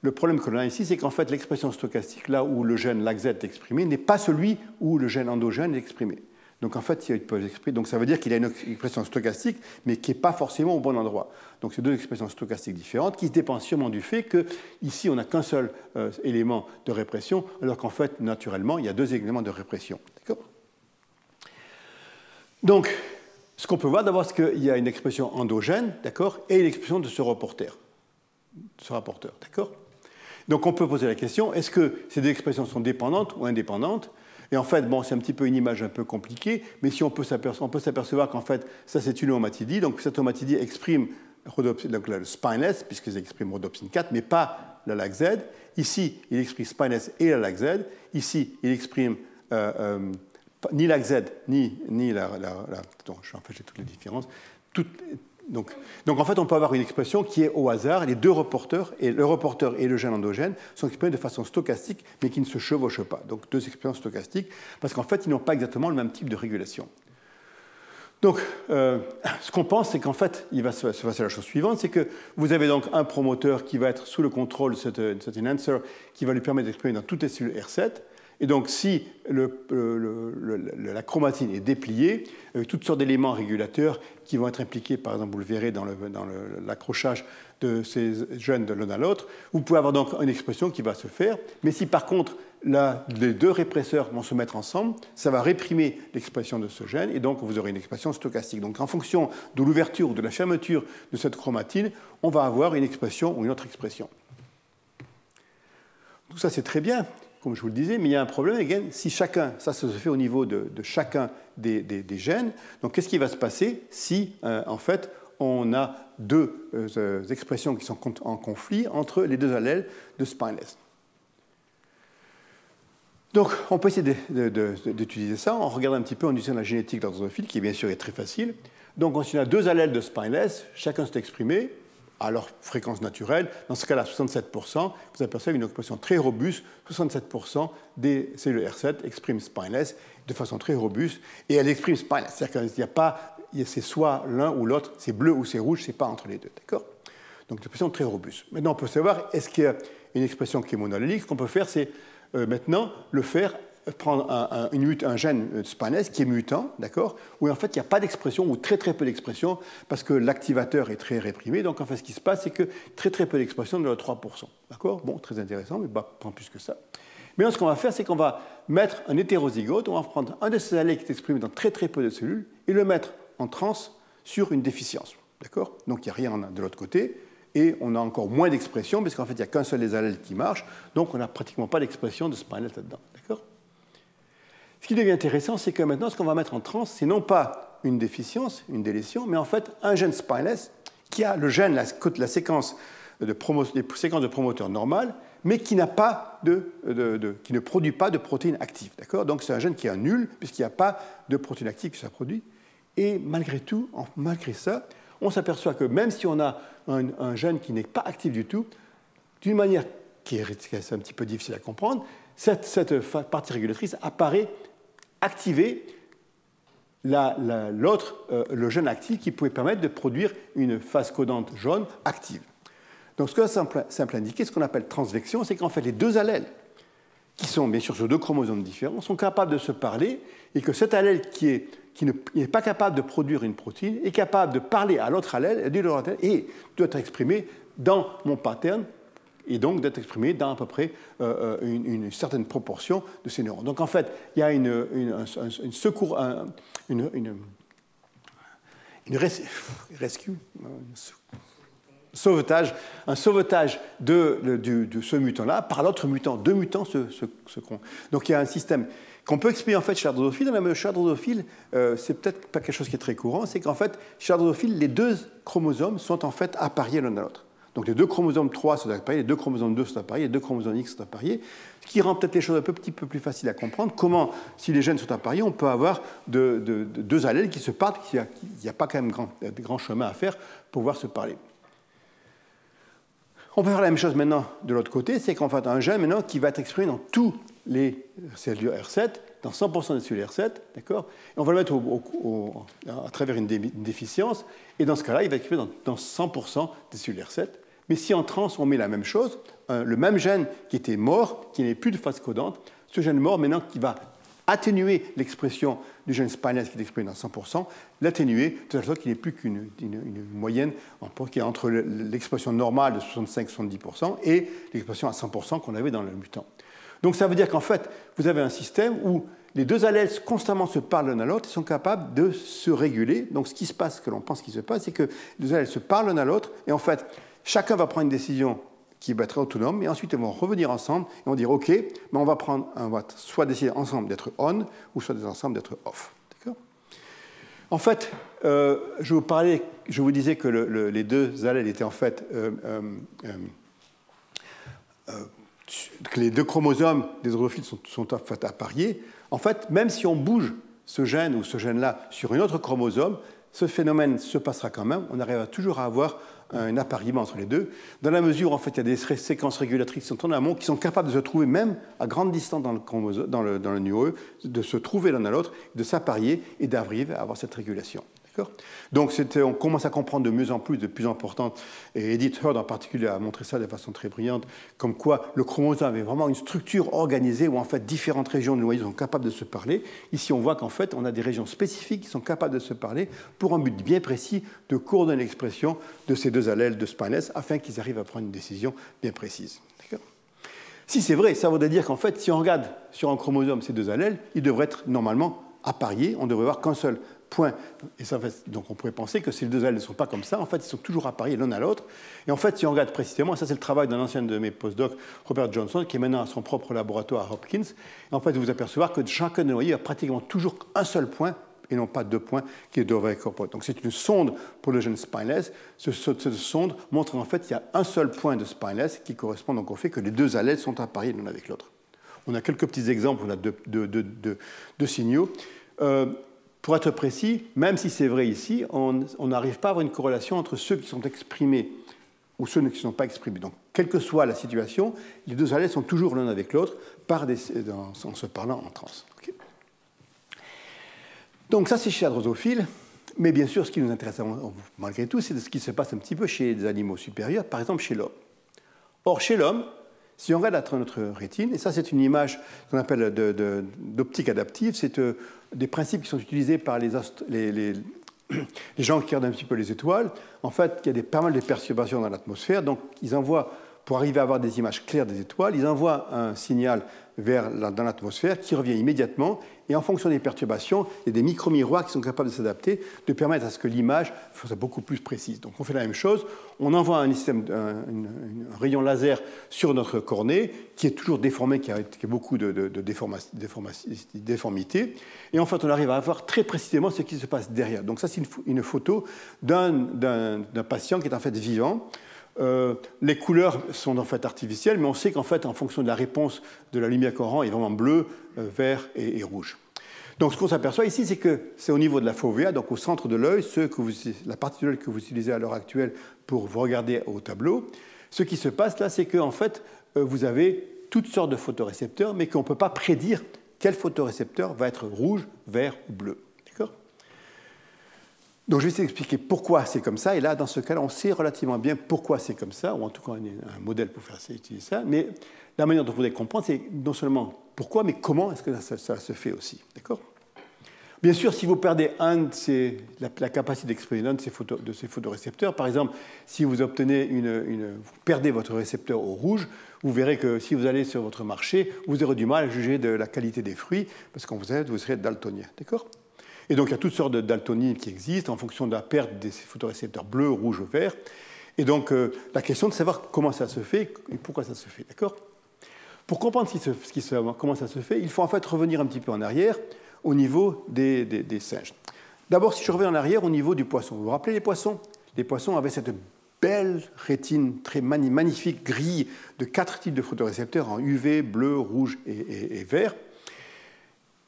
le problème que l'on a ici, c'est qu'en fait l'expression stochastique, là où le gène LAC-Z est exprimé, n'est pas celui où le gène endogène est exprimé. Donc en fait, donc ça veut dire qu'il a une expression stochastique, mais qui n'est pas forcément au bon endroit. Donc c'est deux expressions stochastiques différentes qui dépendent sûrement du fait qu'ici, on n'a qu'un seul élément de répression, alors qu'en fait, naturellement, il y a deux éléments de répression. D'accord ? Donc, ce qu'on peut voir d'abord, c'est qu'il y a une expression endogène, d'accord, et une expression de ce rapporteur. D'accord ? Donc on peut poser la question, est-ce que ces deux expressions sont dépendantes ou indépendantes ? Et en fait, bon, c'est un petit peu une image un peu compliquée, mais si on peut s'apercevoir qu'en fait, ça c'est une homatidie, donc cette homatidie exprime donc le spineless, puisqu'ils expriment rhodopsine 4, mais pas la LAC-Z. Ici, il exprime spineless et la LAC-Z. Ici, il exprime ni LAC-Z, ni la en fait, j'ai toutes les différences. Donc en fait, on peut avoir une expression qui est au hasard. Les deux reporters, et le reporter et le gène endogène, sont exprimés de façon stochastique, mais qui ne se chevauchent pas. Donc deux expressions stochastiques, parce qu'en fait, ils n'ont pas exactement le même type de régulation. Donc, ce qu'on pense, c'est qu'en fait, il va se passer la chose suivante, c'est que vous avez donc un promoteur qui va être sous le contrôle de cet enhancer, qui va lui permettre d'exprimer dans toutes les cellules R7. Et donc, si la chromatine est dépliée, toutes sortes d'éléments régulateurs qui vont être impliqués, par exemple, vous le verrez dans l'accrochage de ces gènes de l'un à l'autre, vous pouvez avoir donc une expression qui va se faire. Mais si par contre, les deux répresseurs vont se mettre ensemble, ça va réprimer l'expression de ce gène, et donc vous aurez une expression stochastique. Donc en fonction de l'ouverture ou de la fermeture de cette chromatine, on va avoir une expression ou une autre expression. Tout ça, c'est très bien, comme je vous le disais, mais il y a un problème, si chacun, ça se fait au niveau de chacun des gènes, donc qu'est-ce qui va se passer si, en fait, on a deux expressions qui sont en conflit entre les deux allèles de spineless. Donc, on peut essayer d'utiliser ça en regardant un petit peu en utilisant la génétique de la drosophile, qui bien sûr est très facile. Donc, si on a deux allèles de spineless, chacun s'est exprimé à leur fréquence naturelle. Dans ce cas-là, 67%, vous apercevez une expression très robuste. 67% des cellules R7 expriment spineless de façon très robuste. Et elles expriment spineless. C'est-à-dire qu'il n'y a pas, c'est soit l'un ou l'autre, c'est bleu ou c'est rouge, c'est pas entre les deux. D'accord ? Donc, une expression très robuste. Maintenant, on peut savoir, est-ce qu'il y a une expression qui est monoallélique ? Ce qu'on peut faire, c'est maintenant le faire prendre un gène spineless qui est mutant, d'accord, où en fait il n'y a pas d'expression ou très très peu d'expression parce que l'activateur est très réprimé. Donc en fait ce qui se passe, c'est que très très peu d'expression de l'ordre de 3%. D'accord ? Bon, très intéressant, mais pas plus que ça. Mais ce qu'on va faire, c'est qu'on va mettre un hétérozygote, on va prendre un de ces allèles qui est exprimé dans très très peu de cellules et le mettre en transe sur une déficience. D'accord ? Donc il n'y a rien de l'autre côté. Et on a encore moins d'expression, parce qu'en fait, il n'y a qu'un seul des allèles qui marche, donc on n'a pratiquement pas d'expression de spineless là-dedans. D'accord ? Ce qui devient intéressant, c'est que maintenant, ce qu'on va mettre en transe, c'est non pas une déficience, une délétion, mais en fait un gène spineless qui a le gène, la séquence les séquences de promoteurs normales, mais qui n'a pas qui ne produit pas de protéines actives. D'accord ? Donc c'est un gène qui est un nul, puisqu'il n'y a pas de protéines actives qui soit produit. Et malgré tout, malgré ça, on s'aperçoit que même si on a un gène qui n'est pas actif du tout, d'une manière qui est un petit peu difficile à comprendre, cette partie régulatrice apparaît activée l'autre, le gène actif qui pouvait permettre de produire une phase codante jaune active. Donc ce que ça simple indiquer, ce qu'on appelle transvection, c'est qu'en fait les deux allèles, qui sont bien sûr sur deux chromosomes différents, sont capables de se parler et que cet allèle qui n'est pas capable de produire une protéine est capable de parler à l'autre allèle et doit être exprimé dans mon pattern et donc d'être exprimé dans à peu près une certaine proportion de ces neurones. Donc en fait, il y a un sauvetage de ce mutant-là par l'autre mutant. Deux mutants donc il y a un système qu'on peut expliquer en fait chez la drosophile. Mais chez la drosophile, c'est peut-être pas quelque chose qui est très courant, c'est qu'en fait, chez la drosophile, les deux chromosomes sont en fait appariés l'un à l'autre. Donc les deux chromosomes 3 sont appariés, les deux chromosomes 2 sont appariés, les deux chromosomes X sont appariés, ce qui rend peut-être les choses un petit peu plus faciles à comprendre. Comment, si les gènes sont appariés, on peut avoir deux allèles qui se parlent, qu'il n'y a pas quand même de grand chemin à faire pour pouvoir se parler. On peut faire la même chose maintenant de l'autre côté, c'est qu'en fait un gène maintenant qui va être exprimé dans tous les cellules R7, dans 100% des cellules R7, d'accord. Et on va le mettre à travers une déficience, et dans ce cas-là, il va être exprimé dans 100% des cellules R7. Mais si en trans, on met la même chose, le même gène qui était mort, qui n'avait plus de phase codante, ce gène mort maintenant qui va atténuer l'expression du gène spineless qui est exprimé dans 100%, l'atténuer de telle sorte qu'il n'est plus qu'une moyenne qui est entre l'expression normale de 65-70% et l'expression à 100% qu'on avait dans le mutant. Donc ça veut dire qu'en fait, vous avez un système où les deux allèles constamment se parlent l'un à l'autre et sont capables de se réguler. Donc ce qui se passe, ce que l'on pense qu'il se passe, c'est que les deux allèles se parlent l'un à l'autre et en fait, chacun va prendre une décision qui va être autonome, et ensuite ils vont revenir ensemble et vont dire OK, mais on va soit décider ensemble d'être on, ou soit ensemble d'être off. En fait, je vous disais que les deux allèles étaient en fait que les deux chromosomes des drosophiles sont en fait appariés. En fait, même si on bouge ce gène ou ce gène-là sur un autre chromosome, ce phénomène se passera quand même. On arrivera toujours à avoir un appariement entre les deux, dans la mesure où en fait, il y a des séquences régulatrices qui sont en amont, qui sont capables de se trouver même à grande distance dans le nuage, de se trouver l'un à l'autre, de s'apparier et d'arriver à avoir cette régulation. Donc on commence à comprendre de mieux en plus, de plus importante, et Edith Heard en particulier a montré ça de façon très brillante, comme quoi le chromosome avait vraiment une structure organisée où en fait différentes régions du noyau sont capables de se parler. Ici on voit qu'en fait on a des régions spécifiques qui sont capables de se parler pour un but bien précis de coordonner l'expression de ces deux allèles de spineless afin qu'ils arrivent à prendre une décision bien précise. Si c'est vrai, ça voudrait dire qu'en fait si on regarde sur un chromosome ces deux allèles, ils devraient être normalement appariés, on devrait voir qu'un seul point. Et ça, donc on pourrait penser que ces deux allèles ne sont pas comme ça. En fait, ils sont toujours appariés l'un à l'autre. Et en fait, si on regarde précisément, ça c'est le travail d'un ancien de mes postdocs, Robert Johnson, qui est maintenant à son propre laboratoire à Hopkins. Et en fait, vous apercevoir que chacun des noyaux a pratiquement toujours un seul point, et non pas deux points qui devraient être incorporés. Donc c'est une sonde pour le gène spineless. Cette sonde montre en fait qu'il y a un seul point de spineless qui correspond donc au fait que les deux allèles sont appariés l'un avec l'autre. On a quelques petits exemples de signaux. Pour être précis, même si c'est vrai ici, on n'arrive pas à avoir une corrélation entre ceux qui sont exprimés ou ceux qui ne sont pas exprimés. Donc, quelle que soit la situation, les deux allèles sont toujours l'un avec l'autre en se parlant en trans. Okay. Donc, ça, c'est chez la drosophile. Mais bien sûr, ce qui nous intéresse malgré tout, c'est ce qui se passe un petit peu chez les animaux supérieurs, par exemple chez l'homme. Or, chez l'homme, si on regarde notre rétine, et ça c'est une image qu'on appelle d'optique adaptive, c'est des principes qui sont utilisés par les gens qui regardent un petit peu les étoiles. En fait, il y a pas mal de perturbations dans l'atmosphère, donc ils envoient, pour arriver à avoir des images claires des étoiles, ils envoient un signal dans l'atmosphère qui revient immédiatement, et en fonction des perturbations, il y a des micro-miroirs qui sont capables de s'adapter, de permettre à ce que l'image soit beaucoup plus précise. Donc on fait la même chose, on envoie un rayon laser sur notre cornée, qui est toujours déformé, qui a beaucoup de déformités, et en fait on arrive à voir très précisément ce qui se passe derrière. Donc ça c'est une photo d'un patient qui est en fait vivant. Les couleurs sont en fait artificielles, mais on sait qu'en fait, en fonction de la réponse de la lumière qu'on rend, il est vraiment bleu, vert et rouge. Donc, ce qu'on s'aperçoit ici, c'est que c'est au niveau de la fovea, donc au centre de l'œil, la partie de l'œil que vous utilisez à l'heure actuelle pour vous regarder au tableau. Ce qui se passe là, c'est que en fait, vous avez toutes sortes de photorécepteurs, mais qu'on ne peut pas prédire quel photorécepteur va être rouge, vert ou bleu. D'accord ? Donc je vais essayer d'expliquer pourquoi c'est comme ça, et là, dans ce cas-là, on sait relativement bien pourquoi c'est comme ça, ou en tout cas, on a un modèle pour faire utiliser ça, mais la manière dont vous allez comprendre, c'est non seulement pourquoi, mais comment est-ce que ça se fait aussi, d'accord? Bien sûr, si vous perdez la capacité d'exprimer l'un de ces photorécepteurs, par exemple, si vous obtenez vous perdez votre récepteur au rouge, vous verrez que si vous allez sur votre marché, vous aurez du mal à juger de la qualité des fruits, parce qu'en fait, vous serez daltonien, d'accord? Et donc, il y a toutes sortes de daltonie qui existent en fonction de la perte des photorécepteurs bleus, rouges ou verts. Et donc, la question de savoir comment ça se fait et pourquoi ça se fait, d'accord? Pour comprendre comment ça se fait, il faut en fait revenir un petit peu en arrière au niveau des singes. D'abord, si je reviens en arrière au niveau du poisson, vous vous rappelez les poissons? Les poissons avaient cette belle rétine, très magnifique grille de 4 types de photorécepteurs en UV, bleu, rouge et vert.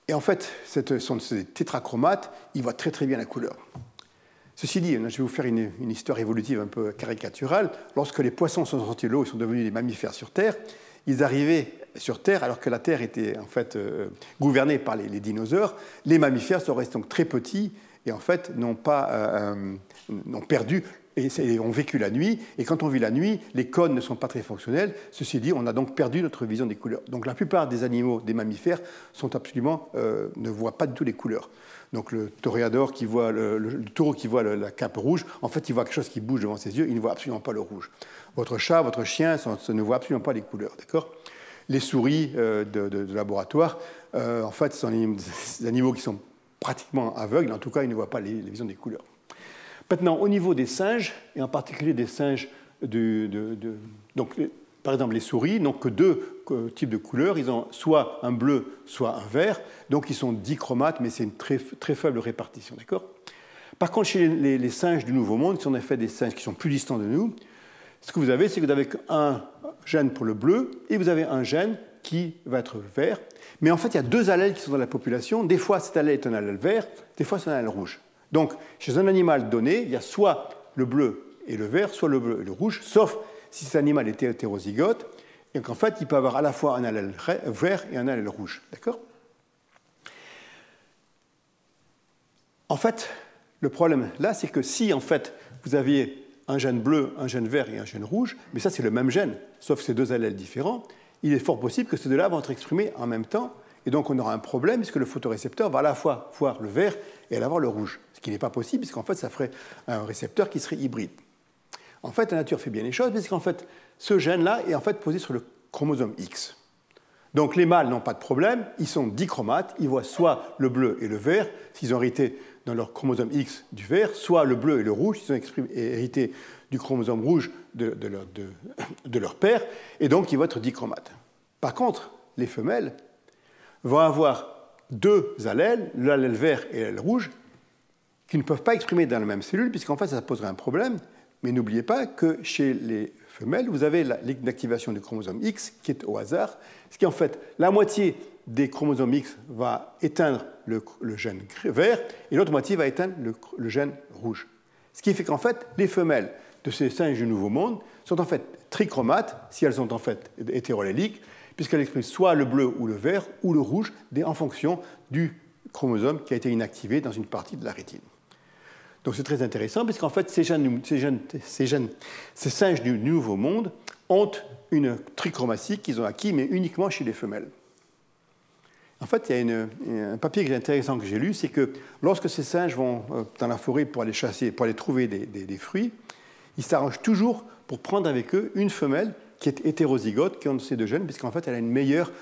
Et en fait, ce sont des tétrachromates, ils voient très très bien la couleur. Ceci dit, je vais vous faire une histoire évolutive un peu caricaturale. Lorsque les poissons sont sortis de l'eau et sont devenus des mammifères sur Terre, ils arrivaient sur Terre alors que la Terre était en fait gouvernée par les dinosaures. Les mammifères sont restés donc très petits et en fait n'ont perdu et ont vécu la nuit. Et quand on vit la nuit, les cônes ne sont pas très fonctionnels. Ceci dit, on a donc perdu notre vision des couleurs. Donc la plupart des animaux, des mammifères, ne voient pas du tout les couleurs. Donc le toréador qui voit le taureau qui voit la cape rouge, en fait, il voit quelque chose qui bouge devant ses yeux, il ne voit absolument pas le rouge. Votre chat, votre chien, ne voit absolument pas les couleurs, d'accord? Les souris de laboratoire, en fait, ce sont des animaux qui sont pratiquement aveugles, en tout cas, ils ne voient pas les visions des couleurs. Maintenant, au niveau des singes, et en particulier des singes donc, par exemple, les souris n'ont que 2 types de couleurs. Ils ont soit un bleu, soit un vert. Donc, ils sont dichromates, mais c'est une très, très faible répartition. D'accord? Par contre, chez les singes du Nouveau Monde, qui sont en effet des singes qui sont plus distants de nous, ce que vous avez, c'est que vous avez un gène pour le bleu et vous avez un gène qui va être vert. Mais en fait, il y a 2 allèles qui sont dans la population. Des fois, cet allèle est un allèle vert, des fois, c'est un allèle rouge. Donc, chez un animal donné, il y a soit le bleu et le vert, soit le bleu et le rouge, sauf si cet animal était hétérozygote, et qu'en fait, il peut avoir à la fois un allèle vert et un allèle rouge. D'accord? En fait, le problème là, c'est que si en fait, vous aviez un gène bleu, un gène vert et un gène rouge, mais ça, c'est le même gène, sauf ces 2 allèles différents, il est fort possible que ces 2-là vont être exprimés en même temps, et donc on aura un problème, puisque le photorécepteur va à la fois voir le vert et à la fois le rouge, ce qui n'est pas possible, puisqu'en fait, ça ferait un récepteur qui serait hybride. En fait, la nature fait bien les choses, puisqu'en fait, ce gène-là est en fait posé sur le chromosome X. Donc les mâles n'ont pas de problème, ils sont dichromates, ils voient soit le bleu et le vert, s'ils ont hérité dans leur chromosome X du vert, soit le bleu et le rouge, s'ils ont hérité du chromosome rouge de leur père, et donc ils vont être dichromates. Par contre, les femelles vont avoir 2 allèles, l'allèle vert et l'allèle rouge, qui ne peuvent pas exprimer dans la même cellule, puisqu'en fait, ça poserait un problème. Mais n'oubliez pas que chez les femelles, vous avez l'activation du chromosome X, qui est au hasard, ce qui en fait, la moitié des chromosomes X va éteindre le gène vert, et l'autre moitié va éteindre le gène rouge. Ce qui fait qu'en fait, les femelles de ces singes du Nouveau Monde sont en fait trichromates, si elles sont en fait hétéroalléliques, puisqu'elles expriment soit le bleu ou le vert, ou le rouge, en fonction du chromosome qui a été inactivé dans une partie de la rétine. Donc c'est très intéressant, puisqu'en fait, ces singes du Nouveau Monde ont une trichromatie qu'ils ont acquis, mais uniquement chez les femelles. En fait, il y a un papier intéressant que j'ai lu, c'est que lorsque ces singes vont dans la forêt pour aller chasser, pour aller trouver des fruits, ils s'arrangent toujours pour prendre avec eux une femelle qui est hétérozygote, qui ont ces 2 gènes, puisqu'en fait, elle a une meilleure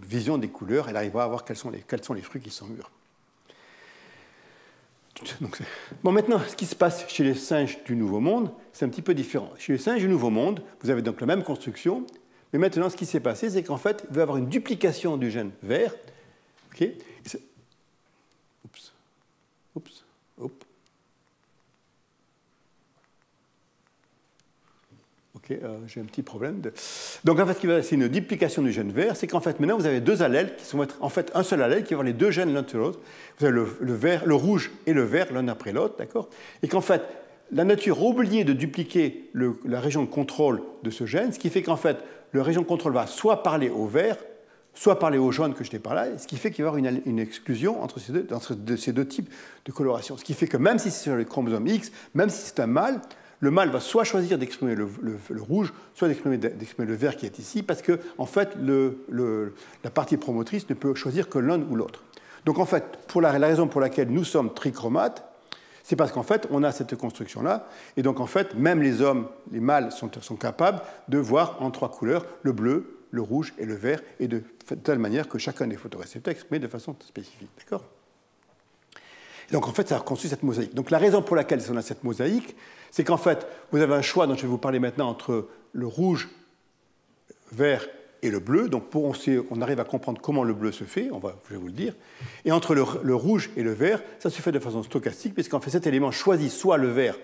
vision des couleurs, elle arrivera à voir quels sont les fruits qui sont mûrs. Donc, bon, maintenant, ce qui se passe chez les singes du Nouveau Monde, c'est un petit peu différent. Chez les singes du Nouveau Monde, vous avez donc la même construction, mais maintenant, ce qui s'est passé, c'est qu'en fait, il va y avoir une duplication du gène vert. Okay, oups. Ok, j'ai un petit problème. Donc, en fait, ce qui va, c'est une duplication du gène vert, c'est qu'en fait, maintenant, vous avez 2 allèles qui sont en fait un seul allèle qui va avoir les 2 gènes l'un sur l'autre. Vous avez le rouge et le vert l'un après l'autre, d'accord? Et qu'en fait, la nature a oublié de dupliquer la région de contrôle de ce gène, ce qui fait qu'en fait, la région de contrôle va soit parler au vert, soit par les hauts jaunes que je n'ai pas là, ce qui fait qu'il va y avoir une exclusion entre ces deux types de coloration. Ce qui fait que même si c'est sur le chromosome X, même si c'est un mâle, le mâle va soit choisir d'exprimer le rouge, soit d'exprimer le vert qui est ici, parce que en fait, la partie promotrice ne peut choisir que l'un ou l'autre. Donc en fait, la raison pour laquelle nous sommes trichromates, c'est parce qu'en fait, on a cette construction-là, et donc en fait, même les hommes, les mâles, sont capables de voir en 3 couleurs le bleu, le rouge et le vert, et de telle manière que chacun des photorécepteurs exprime de façon spécifique. D'accord ? Donc en fait, ça a construit cette mosaïque. Donc la raison pour laquelle on a cette mosaïque, c'est qu'en fait, vous avez un choix dont je vais vous parler maintenant entre le rouge, vert et le bleu. Donc on arrive à comprendre comment le bleu se fait, je vais vous le dire. Et entre le rouge et le vert, ça se fait de façon stochastique, puisqu'en fait cet élément choisit soit le vert,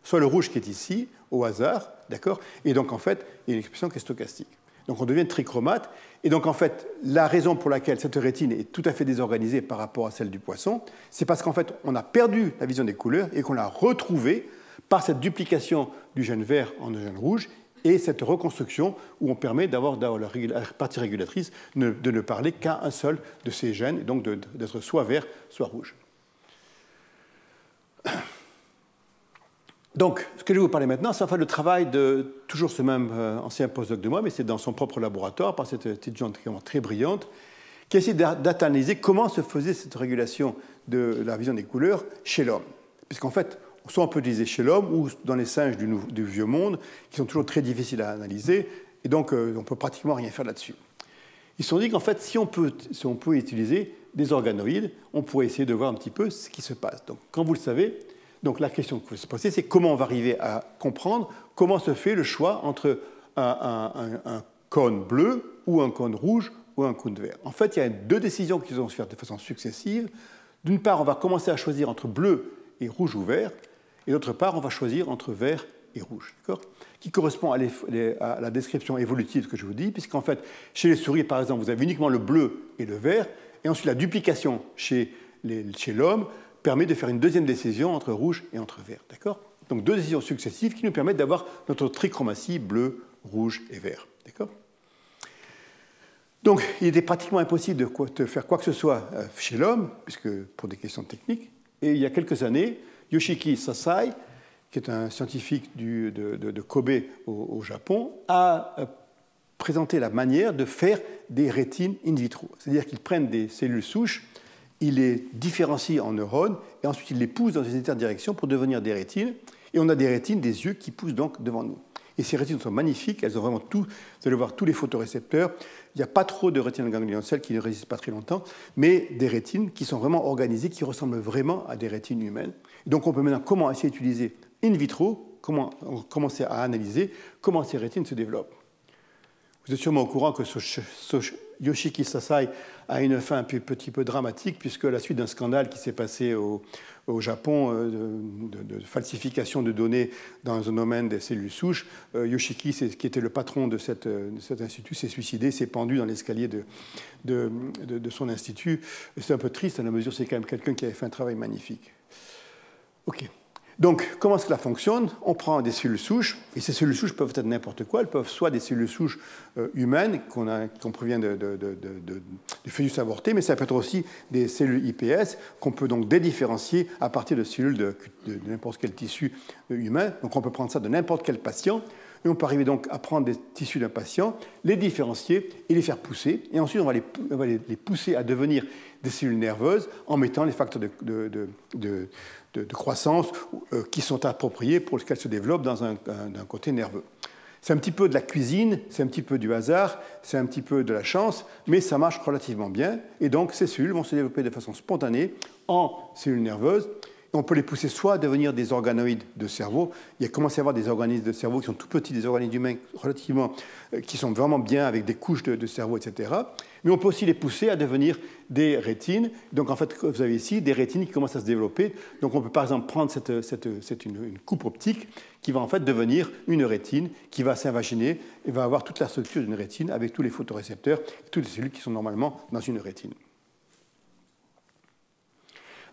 soit le rouge qui est ici, au hasard, d'accord ? Et donc en fait, il y a une expression qui est stochastique. Donc on devient trichromate. Et donc en fait, la raison pour laquelle cette rétine est tout à fait désorganisée par rapport à celle du poisson, c'est parce qu'en fait, on a perdu la vision des couleurs et qu'on l'a retrouvée par cette duplication du gène vert en gène rouge et cette reconstruction où on permet d'avoir la partie régulatrice de ne parler qu'à un seul de ces gènes, et donc d'être soit vert, soit rouge. Donc, ce que je vais vous parler maintenant, c'est en fait le travail de toujours ce même ancien postdoc de moi, mais c'est dans son propre laboratoire, par cette étudiante très brillante, qui a essayé d'analyser comment se faisait cette régulation de la vision des couleurs chez l'homme. Puisqu'en fait, soit on peut utiliser chez l'homme ou dans les singes du vieux monde, qui sont toujours très difficiles à analyser, et donc on ne peut pratiquement rien faire là-dessus. Ils se sont dit qu'en fait, si on peut utiliser des organoïdes, on pourrait essayer de voir un petit peu ce qui se passe. Donc, quand vous le savez, donc la question que vous se posez, c'est comment on va arriver à comprendre comment se fait le choix entre un cône bleu ou un cône rouge ou un cône vert. En fait, il y a 2 décisions qui vont se faire de façon successive. D'une part, on va commencer à choisir entre bleu et rouge ou vert, et d'autre part, on va choisir entre vert et rouge, qui correspond à la description évolutive que je vous dis, puisqu'en fait, chez les souris, par exemple, vous avez uniquement le bleu et le vert, et ensuite la duplication chez l'homme permet de faire une deuxième décision entre rouge et entre vert. D'accord ? Donc 2 décisions successives qui nous permettent d'avoir notre trichromatie bleu, rouge et vert. D'accord ? Donc il était pratiquement impossible de faire quoi que ce soit chez l'homme, puisque pour des questions techniques. Et il y a quelques années, Yoshiki Sasai, qui est un scientifique de Kobe au Japon, a présenté la manière de faire des rétines in vitro. C'est-à-dire qu'ils prennent des cellules souches, ils les différencient en neurones, et ensuite ils les poussent dans une certaine direction pour devenir des rétines. Et on a des rétines, des yeux qui poussent donc devant nous. Et ces rétines sont magnifiques, elles ont vraiment tout, vous allez voir tous les photorécepteurs. Il n'y a pas trop de rétines ganglioncelles qui ne résistent pas très longtemps, mais des rétines qui sont vraiment organisées, qui ressemblent vraiment à des rétines humaines. Et donc on peut maintenant essayer d'utiliser in vitro, commencer à analyser comment ces rétines se développent. Vous êtes sûrement au courant que Yoshiki Sasai a une fin un petit peu dramatique, puisque à la suite d'un scandale qui s'est passé au Japon de falsification de données dans un domaine des cellules souches, Yoshiki, qui était le patron de cet institut, s'est suicidé, s'est pendu dans l'escalier de son institut. C'est un peu triste, à la mesure c'est quand même quelqu'un qui avait fait un travail magnifique. OK. Donc, comment cela fonctionne ? On prend des cellules souches, et ces cellules souches peuvent être n'importe quoi. Elles peuvent soit des cellules souches humaines qu'on provient du fœtus avorté, mais ça peut être aussi des cellules iPS qu'on peut donc dédifférencier à partir de cellules de n'importe quel tissu humain. Donc, on peut prendre ça de n'importe quel patient, et on peut arriver donc à prendre des tissus d'un patient, les différencier et les faire pousser. Et ensuite, on va les pousser à devenir des cellules nerveuses en mettant les facteurs de croissance qui sont appropriés pour qu'elles se développent d'un côté nerveux. C'est un petit peu de la cuisine, c'est un petit peu du hasard, c'est un petit peu de la chance, mais ça marche relativement bien. Et donc, ces cellules vont se développer de façon spontanée en cellules nerveuses. Et on peut les pousser soit à devenir des organoïdes de cerveau. Il y a commencé à avoir des organismes de cerveau qui sont tout petits, des organismes humains relativement, qui sont vraiment bien avec des couches de cerveau, etc. Mais on peut aussi les pousser à devenir des rétines. Donc en fait, vous avez ici des rétines qui commencent à se développer. Donc on peut par exemple prendre une coupe optique qui va en fait devenir une rétine, qui va s'invaginer et va avoir toute la structure d'une rétine avec tous les photorécepteurs, toutes les cellules qui sont normalement dans une rétine.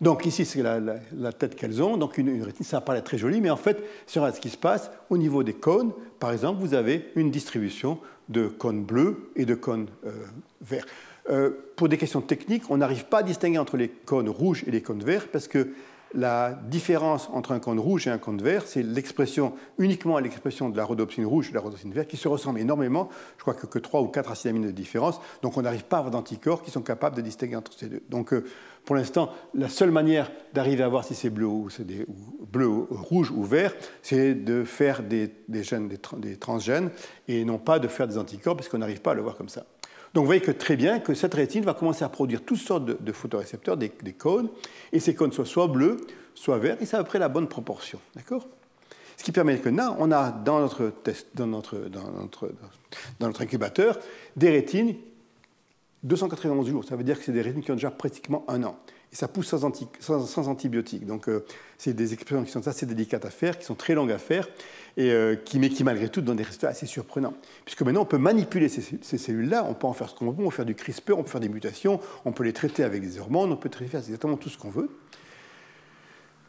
Donc ici, c'est la tête qu'elles ont. Donc une rétine, ça paraît très joli, mais en fait, sur ce qui se passe, au niveau des cônes, par exemple, vous avez une distribution de cônes bleus et de cônes verts. pour des questions techniques, on n'arrive pas à distinguer entre les cônes rouges et les cônes verts parce que la différence entre un cône rouge et un cône vert, c'est uniquement l'expression de la rhodopsine rouge et de la rhodopsine verte qui se ressemblent énormément. Je crois que 3 ou 4 acides de différence. Donc on n'arrive pas à avoir d'anticorps qui sont capables de distinguer entre ces deux. Donc pour l'instant, la seule manière d'arriver à voir si c'est bleu ou rouge ou vert, c'est de faire des transgènes et non pas de faire des anticorps parce qu'on n'arrive pas à le voir comme ça. Donc vous voyez que très bien que cette rétine va commencer à produire toutes sortes de photorécepteurs, des cônes, et ces cônes soient soit bleus, soit verts, et c'est à peu près la bonne proportion. D'accord ? Ce qui permet que là, on a dans notre incubateur des rétines 291 jours. Ça veut dire que c'est des rétines qui ont déjà pratiquement 1 an. Et ça pousse sans antibiotiques. Donc c'est des expériences qui sont assez délicates à faire, qui sont très longues à faire, mais qui malgré tout donnent des résultats assez surprenants. Puisque maintenant on peut manipuler ces cellules-là, on peut en faire ce qu'on veut, on peut faire du CRISPR, on peut faire des mutations, on peut les traiter avec des hormones, on peut faire exactement tout ce qu'on veut.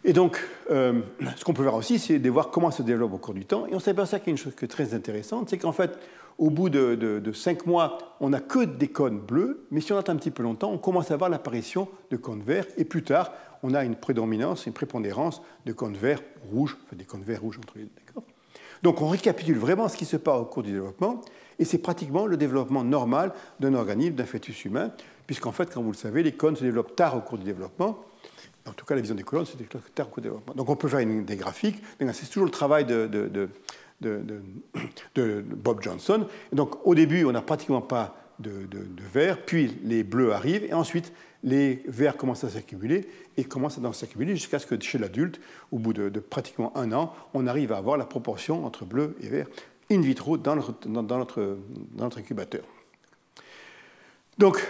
Et donc, ce qu'on peut voir aussi, c'est de voir comment ça se développe au cours du temps. Et on s'aperçoit qu'il y a une chose très intéressante, c'est qu'en fait, au bout de 5 mois, on n'a que des cônes bleus, mais si on attend un petit peu longtemps, on commence à voir l'apparition de cônes verts, et plus tard, on a une prédominance, une prépondérance de cônes verts rouges, enfin des cônes verts rouges entre les deux. D'accord ? Donc on récapitule vraiment ce qui se passe au cours du développement, et c'est pratiquement le développement normal d'un organisme, d'un fœtus humain, puisqu'en fait, comme vous le savez, les cônes se développent tard au cours du développement. En tout cas, la vision des colonnes, c'était tard au cours du développement. Donc on peut faire des graphiques, c'est toujours le travail de Bob Johnson. Et donc au début, on n'a pratiquement pas de vert, puis les bleus arrivent, et ensuite les verts commencent à s'accumuler, et commencent à s'accumuler jusqu'à ce que chez l'adulte, au bout de pratiquement 1 an, on arrive à avoir la proportion entre bleu et vert in vitro dans notre incubateur. Donc,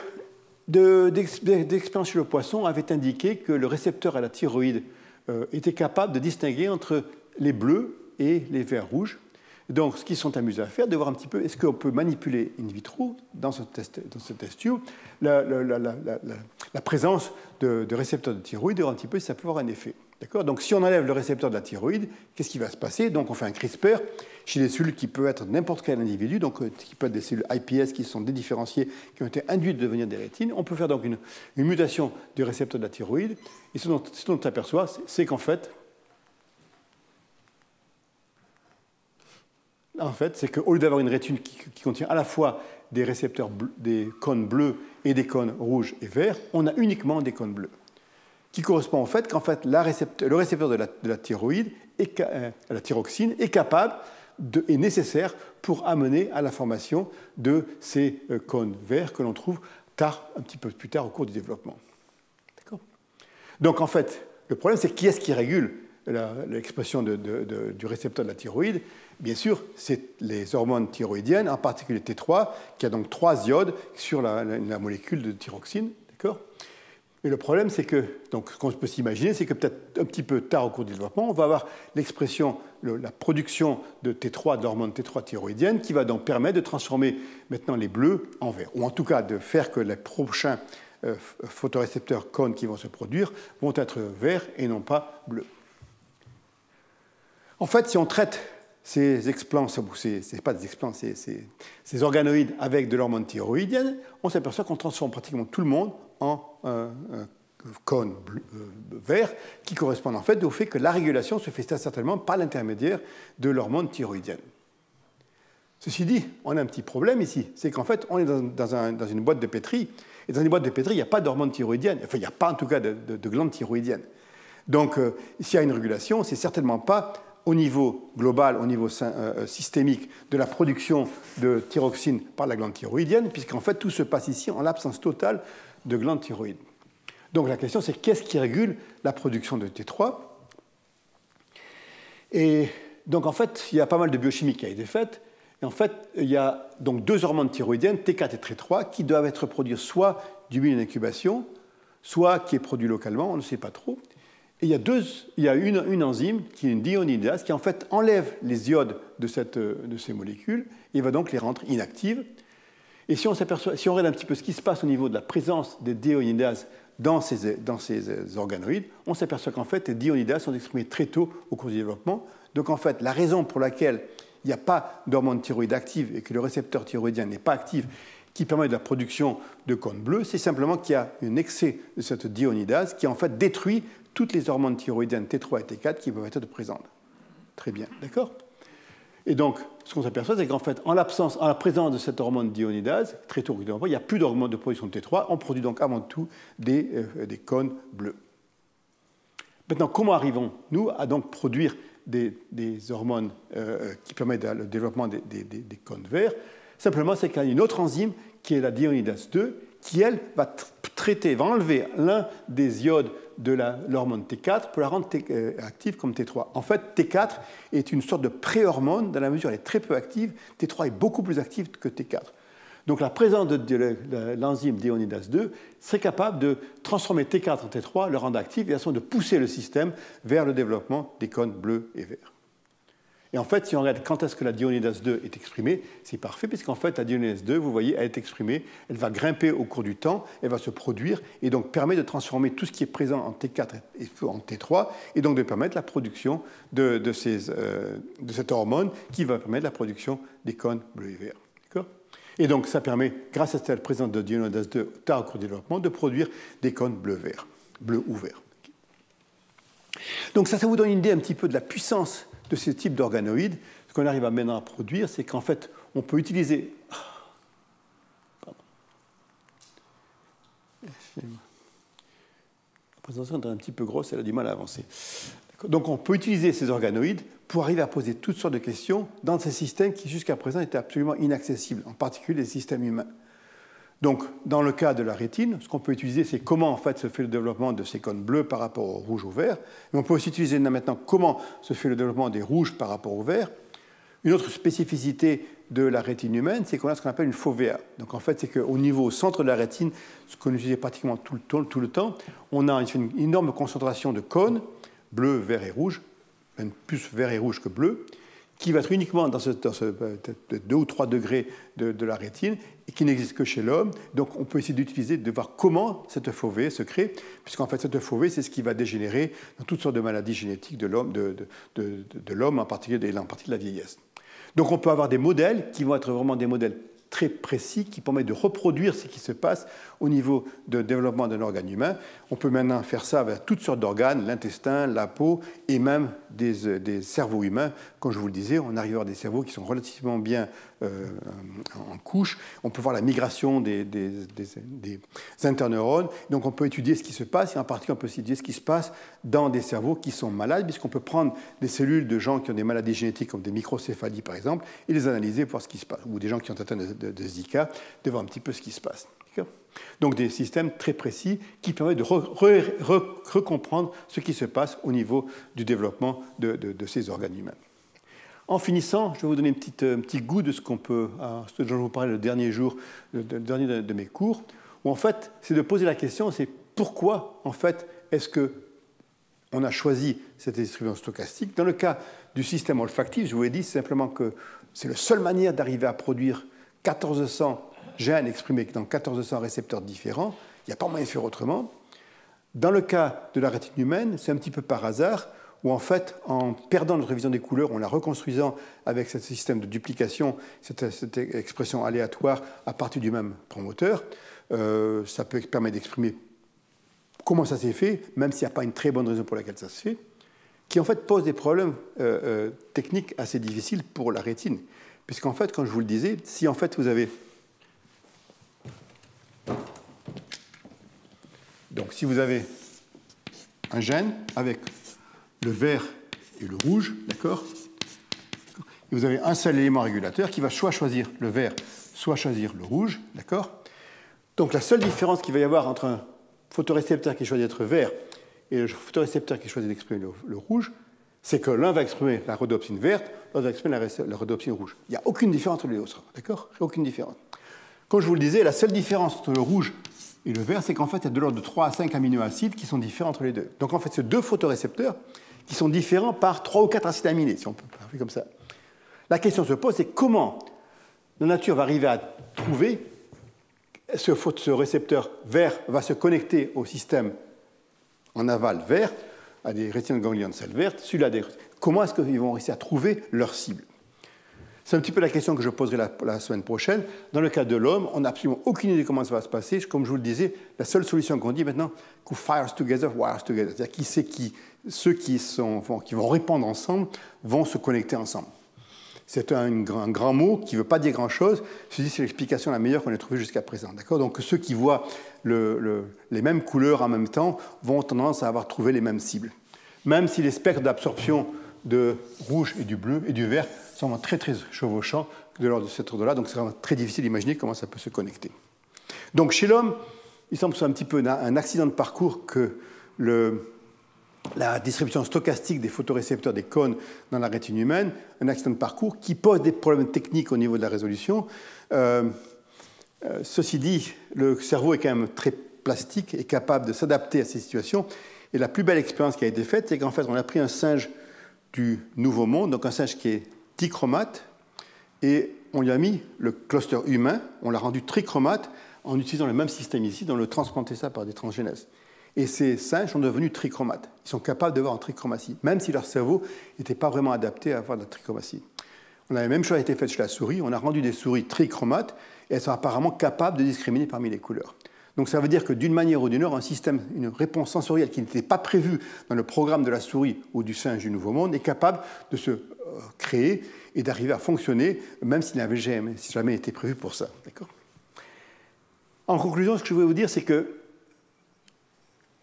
d'expériences chez le poisson avaient indiqué que le récepteur à la thyroïde était capable de distinguer entre les bleus et les verts rouges. Donc, ce qu'ils sont amusés à faire, de voir un petit peu, est-ce qu'on peut manipuler in vitro, dans ce test tube, la présence de récepteurs de thyroïde, et voir un petit peu si ça peut avoir un effet. D'accord ? Donc, si on enlève le récepteur de la thyroïde, qu'est-ce qui va se passer ? Donc, on fait un CRISPR chez des cellules qui peuvent être n'importe quel individu, donc qui peuvent être des cellules iPS qui sont dédifférenciées, qui ont été induites de devenir des rétines. On peut faire donc une mutation du récepteur de la thyroïde. Et ce dont on s'aperçoit, c'est qu'en fait, c'est qu'au lieu d'avoir une rétine qui contient à la fois des récepteurs, des cônes bleus et des cônes rouges et verts, on a uniquement des cônes bleus, qui correspond au fait qu'en fait, le récepteur de la thyroïde, la thyroxine, est capable est nécessaire pour amener à la formation de ces cônes verts que l'on trouve un petit peu plus tard au cours du développement. D'accord ? Donc en fait, le problème, c'est qui est-ce qui régule l'expression du récepteur de la thyroïde? Bien sûr, c'est les hormones thyroïdiennes, en particulier T3, qui a donc 3 iodes sur la molécule de thyroxine. D'accord ? Et le problème, c'est que, donc, ce qu'on peut s'imaginer, c'est que peut-être un petit peu tard au cours du développement, on va avoir l'expression, la production de T3, de l'hormone T3 thyroïdienne, qui va donc permettre de transformer maintenant les bleus en verts, ou en tout cas de faire que les prochains photorécepteurs cônes qui vont se produire vont être verts et non pas bleus. En fait, si on traite ces explants, c'est pas des explants, ces organoïdes avec de l'hormone thyroïdienne, on s'aperçoit qu'on transforme pratiquement tout le monde en cônes verts, qui correspondent en fait au fait que la régulation se fait certainement par l'intermédiaire de l'hormone thyroïdienne. Ceci dit, on a un petit problème ici, c'est qu'en fait, on est dans une boîte de pétri, et dans une boîte de pétri, il n'y a pas d'hormone thyroïdienne, enfin, il n'y a pas en tout cas de glande thyroïdienne. Donc, s'il y a une régulation, c'est certainement pas au niveau global, au niveau systémique de la production de thyroxine par la glande thyroïdienne, puisqu'en fait, tout se passe ici en l'absence totale de glande thyroïde. Donc la question, c'est qu'est-ce qui régule la production de T3 ? Et donc en fait, il y a pas mal de biochimie qui a été faite. Et en fait, il y a donc 2 hormones thyroïdiennes, T4 et T3, qui doivent être produites soit du milieu d'incubation, soit qui est produit localement, on ne sait pas trop. Et il y a une enzyme, qui est une dionidase, qui en fait enlève les iodes de ces molécules et va donc les rendre inactives. Et si on regarde un petit peu ce qui se passe au niveau de la présence des déionidases dans ces organoïdes, on s'aperçoit qu'en fait, les déionidases sont exprimées très tôt au cours du développement. Donc en fait, la raison pour laquelle il n'y a pas d'hormone thyroïde active et que le récepteur thyroïdien n'est pas actif, qui permet de la production de cônes bleus, c'est simplement qu'il y a un excès de cette dionidase qui en fait détruit toutes les hormones thyroïdiennes T3 et T4 qui peuvent être présentes. Très bien, d'accord? Et donc, ce qu'on s'aperçoit, c'est qu'en fait, en la présence de cette hormone dionidase, très tôt, il n'y a plus d'hormone de production de T3, on produit donc avant tout des cônes bleus. Maintenant, comment arrivons-nous à donc produire des hormones qui permettent le développement des cônes verts? Simplement, c'est qu'il y a une autre enzyme qui est la dionidase 2, qui, elle, va enlever l'un des iodes de l'hormone T4 pour la rendre active comme T3. En fait, T4 est une sorte de pré-hormone dans la mesure où elle est très peu active. T3 est beaucoup plus active que T4. Donc la présence de l'enzyme dionidase 2 serait capable de transformer T4 en T3, le rendre actif, et de façon de pousser le système vers le développement des cônes bleus et verts. Et en fait, si on regarde quand est-ce que la dionidase 2 est exprimée, c'est parfait, puisqu'en fait, la dionidase 2, vous voyez, elle est exprimée, elle va grimper au cours du temps, elle va se produire, et donc permet de transformer tout ce qui est présent en T4 et en T3, et donc de permettre la production de cette hormone qui va permettre la production des cônes bleus et verts. D'accord ? Et donc, ça permet, grâce à cette présence de dionidase 2 tard au cours du développement, de produire des cônes bleus ou verts. Donc ça vous donne une idée un petit peu de la puissance de ce type d'organoïdes. Ce qu'on arrive maintenant à produire, c'est qu'en fait, on peut utiliser... La présentation est un petit peu grosse, elle a du mal à avancer. Donc on peut utiliser ces organoïdes pour arriver à poser toutes sortes de questions dans ces systèmes qui jusqu'à présent étaient absolument inaccessibles, en particulier les systèmes humains. Donc dans le cas de la rétine, ce qu'on peut utiliser, c'est comment en fait se fait le développement de ces cônes bleus par rapport aux rouges ou verts. Mais on peut aussi utiliser maintenant comment se fait le développement des rouges par rapport aux verts. Une autre spécificité de la rétine humaine, c'est qu'on a ce qu'on appelle une fovea. Donc en fait, c'est qu'au niveau, au centre de la rétine, ce qu'on utilise pratiquement tout le temps, on a une énorme concentration de cônes, bleus, verts et rouges, même plus vert et rouge que bleu, qui va être uniquement dans ce 2 ou 3 degrés de la rétine et qui n'existe que chez l'homme. Donc on peut essayer d'utiliser, de voir comment cette fovée se crée, puisqu'en fait cette fovée, c'est ce qui va dégénérer dans toutes sortes de maladies génétiques de l'homme, en particulier de la vieillesse. Donc on peut avoir des modèles qui vont être vraiment des modèles très précis qui permettent de reproduire ce qui se passe au niveau de développement d'un organe humain. On peut maintenant faire ça avec toutes sortes d'organes, l'intestin, la peau et même des cerveaux humains. Comme je vous le disais, on arrive à avoir des cerveaux qui sont relativement bien en couche. On peut voir la migration des interneurones. Donc on peut étudier ce qui se passe et en particulier on peut étudier ce qui se passe dans des cerveaux qui sont malades, puisqu'on peut prendre des cellules de gens qui ont des maladies génétiques comme des microcéphalies par exemple et les analyser pour voir ce qui se passe, ou des gens qui ont atteint de Zika, de voir un petit peu ce qui se passe. Donc des systèmes très précis qui permettent de recomprendre ce qui se passe au niveau du développement de ces organes humains. En finissant, je vais vous donner un petit goût de ce dont je vous parlais le dernier jour, le dernier de mes cours, où en fait, c'est de poser la question, c'est pourquoi en fait est-ce qu'on a choisi cette distribution stochastique. Dans le cas du système olfactif, je vous ai dit simplement que c'est la seule manière d'arriver à produire 1400 gènes exprimés dans 1400 récepteurs différents. Il n'y a pas moyen de faire autrement. Dans le cas de la rétine humaine, c'est un petit peu par hasard, où en fait, en perdant notre vision des couleurs, en la reconstruisant avec ce système de duplication, cette expression aléatoire à partir du même promoteur, ça peut permettre d'exprimer comment ça s'est fait, même s'il n'y a pas une très bonne raison pour laquelle ça se fait, qui en fait pose des problèmes techniques assez difficiles pour la rétine. Puisqu'en fait, comme je vous le disais, si en fait vous avez... Donc si vous avez un gène avec le vert et le rouge, d'accord, et vous avez un seul élément régulateur qui va soit choisir le vert, soit choisir le rouge, d'accord. Donc la seule différence qu'il va y avoir entre un photorécepteur qui choisit d'être vert et le photorécepteur qui choisit d'exprimer le rouge, c'est que l'un va exprimer la rhodopsine verte, l'autre va exprimer la rhodopsine rouge. Il n'y a aucune différence entre les deux, d'accord? Aucune différence. Comme je vous le disais, la seule différence entre le rouge et le vert, c'est qu'en fait, il y a de l'ordre de 3 à 5 aminoacides qui sont différents entre les deux. Donc en fait, c'est 2 photorécepteurs qui sont différents par 3 ou 4 acides aminés, si on peut parler comme ça. La question se pose, c'est comment la nature va arriver à trouver ce récepteur vert va se connecter au système en aval vert, à des rétines ganglions de sel verte, celui-là comment est-ce qu'ils vont réussir à trouver leur cible? C'est un petit peu la question que je poserai la semaine prochaine. Dans le cas de l'homme, on n'a absolument aucune idée de comment ça va se passer. Comme je vous le disais, la seule solution qu'on dit maintenant, who fires together, wires together. C'est-à-dire qui sait qui, ceux qui vont répondre ensemble vont se connecter ensemble. C'est un grand mot qui ne veut pas dire grand-chose. C'est l'explication la meilleure qu'on ait trouvée jusqu'à présent. Donc ceux qui voient les mêmes couleurs en même temps vont tendance à avoir trouvé les mêmes cibles. Même si les spectres d'absorption de rouge et du bleu et du vert sont très très chevauchants de l'ordre de cet ordre-là. Donc c'est vraiment très difficile d'imaginer comment ça peut se connecter. Donc chez l'homme, il semble que ce soit un petit peu un accident de parcours que la distribution stochastique des photorécepteurs des cônes dans la rétine humaine, un accident de parcours qui pose des problèmes techniques au niveau de la résolution. Ceci dit, le cerveau est quand même très plastique et capable de s'adapter à ces situations. Et la plus belle expérience qui a été faite, c'est qu'en fait, on a pris un singe du Nouveau Monde, donc un singe qui est dichromate, et on lui a mis le cluster humain, on l'a rendu trichromate en utilisant le même système ici, on a transplanté ça par des transgénèses. Et ces singes sont devenus trichromates. Ils sont capables de voir en trichromatie, même si leur cerveau n'était pas vraiment adapté à avoir de la trichromatie. La même chose a été faite chez la souris. On a rendu des souris trichromates et elles sont apparemment capables de discriminer parmi les couleurs. Donc ça veut dire que d'une manière ou d'une autre, un système, une réponse sensorielle qui n'était pas prévue dans le programme de la souris ou du singe du Nouveau Monde est capable de se créer et d'arriver à fonctionner, même s'il n'avait jamais été prévu pour ça. En conclusion, ce que je voulais vous dire, c'est que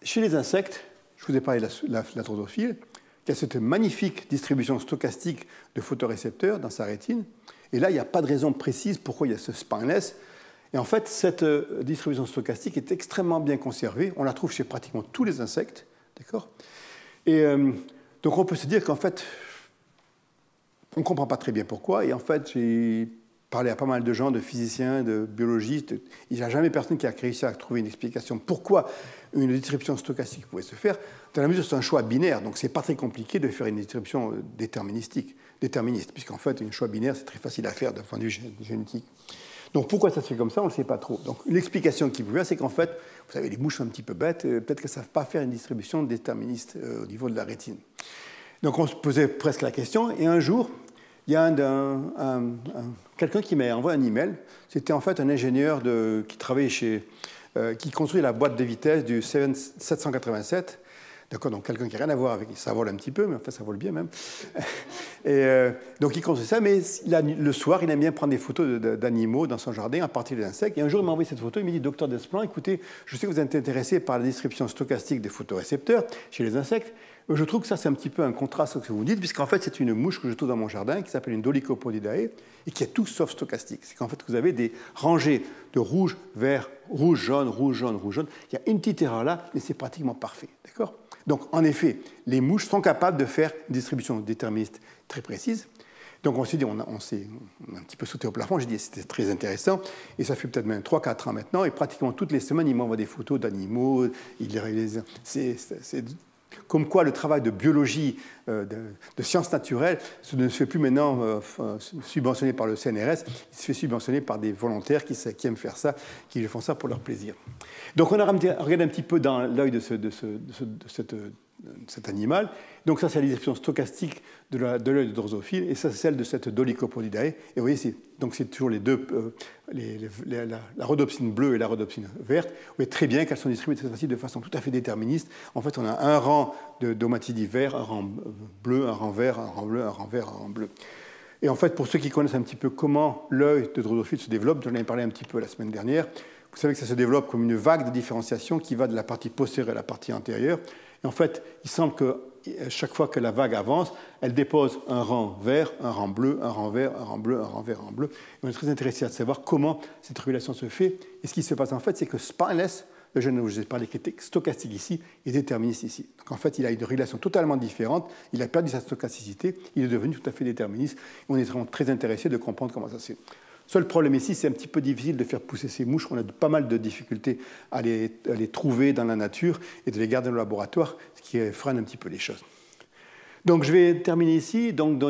chez les insectes, je vous ai parlé de la drosophile, qui a cette magnifique distribution stochastique de photorécepteurs dans sa rétine. Et là, il n'y a pas de raison précise pourquoi il y a ce spineless. Et en fait, cette distribution stochastique est extrêmement bien conservée. On la trouve chez pratiquement tous les insectes. Et donc, on peut se dire qu'en fait, on ne comprend pas très bien pourquoi. Et en fait, j'ai parlé à pas mal de gens, de physiciens, de biologistes. Il n'y a jamais personne qui a réussi à trouver une explication pourquoi une distribution stochastique pouvait se faire, dans la mesure où c'est un choix binaire. Donc, ce n'est pas très compliqué de faire une distribution déterministe, puisqu'en fait, un choix binaire, c'est très facile à faire d'un point de vue génétique. Donc, pourquoi ça se fait comme ça, on ne le sait pas trop. Donc, l'explication qui pouvait, c'est qu'en fait, vous savez, les mouches sont un petit peu bêtes, peut-être qu'elles ne savent pas faire une distribution déterministe au niveau de la rétine. Donc, on se posait presque la question, et un jour, il y a quelqu'un qui m'a envoyé un email. C'était en fait un ingénieur qui travaillait qui construit la boîte de vitesse du 787. D'accord, donc quelqu'un qui n'a rien à voir avec... Ça vole un petit peu, mais en fait, ça vole bien même. Et donc, il construit ça, mais le soir, il aime bien prendre des photos d'animaux dans son jardin à partir des insectes. Et un jour, il m'a envoyé cette photo. Il m'a dit, Docteur Desplan, écoutez, je sais que vous êtes intéressé par la distribution stochastique des photorécepteurs chez les insectes. Je trouve que ça, c'est un petit peu un contraste à ce que vous dites, puisqu'en fait, c'est une mouche que je trouve dans mon jardin qui s'appelle une Dolichopodidae et qui est tout sauf stochastique. C'est qu'en fait, vous avez des rangées de rouge, vert, rouge, jaune, rouge, jaune, rouge, jaune. Il y a une petite erreur là, mais c'est pratiquement parfait. D'accord ? Donc, en effet, les mouches sont capables de faire une distribution déterministe très précise. Donc, on s'est dit, on a un petit peu sauté au plafond. J'ai dit, c'était très intéressant. Et ça fait peut-être même 3-4 ans maintenant. Et pratiquement toutes les semaines, il m'envoie des photos d'animaux. C'est comme quoi le travail de biologie, de sciences naturelles, ne se fait plus maintenant subventionné par le CNRS. Il se fait subventionné par des volontaires qui aiment faire ça, qui font ça pour leur plaisir. Donc, on a regardé un petit peu dans l'œil de cet animal. Donc ça, c'est la distribution stochastique de l'œil de drosophile, et ça, c'est celle de cette Dolichopodidae. Et vous voyez, c'est toujours les deux, la rhodopsine bleue et la rhodopsine verte. Vous voyez très bien qu'elles sont distribuées cette fois-ci de façon tout à fait déterministe. En fait, on a un rang de domatidie vert, un rang bleu, un rang vert, un rang bleu, un rang vert, un rang bleu. Et en fait, pour ceux qui connaissent un petit peu comment l'œil de drosophile se développe, j'en ai parlé un petit peu la semaine dernière, vous savez que ça se développe comme une vague de différenciation qui va de la partie postérieure à la partie antérieure. Et en fait, il semble que chaque fois que la vague avance, elle dépose un rang vert, un rang bleu, un rang vert, un rang bleu, un rang vert, un rang bleu. Et on est très intéressé à savoir comment cette régulation se fait. Et ce qui se passe en fait, c'est que spineless, le gène dont je vous ai parlé, qui était stochastique ici, est déterministe ici. Donc en fait, il a une régulation totalement différente. Il a perdu sa stochasticité. Il est devenu tout à fait déterministe. Et on est vraiment très intéressé de comprendre comment ça se fait. Seul problème ici, c'est un petit peu difficile de faire pousser ces mouches. On a pas mal de difficultés à les trouver dans la nature et de les garder dans le laboratoire, ce qui freine un petit peu les choses. Donc je vais terminer ici. Donc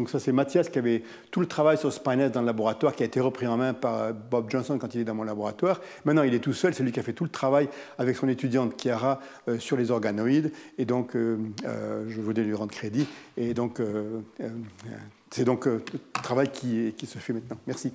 ça, c'est Mathias qui avait tout le travail sur Spineless dans le laboratoire, qui a été repris en main par Bob Johnson quand il est dans mon laboratoire. Maintenant, il est tout seul. C'est lui qui a fait tout le travail avec son étudiante Chiara sur les organoïdes. Et donc, je voulais lui rendre crédit. Et donc, c'est donc le travail qui se fait maintenant. Merci.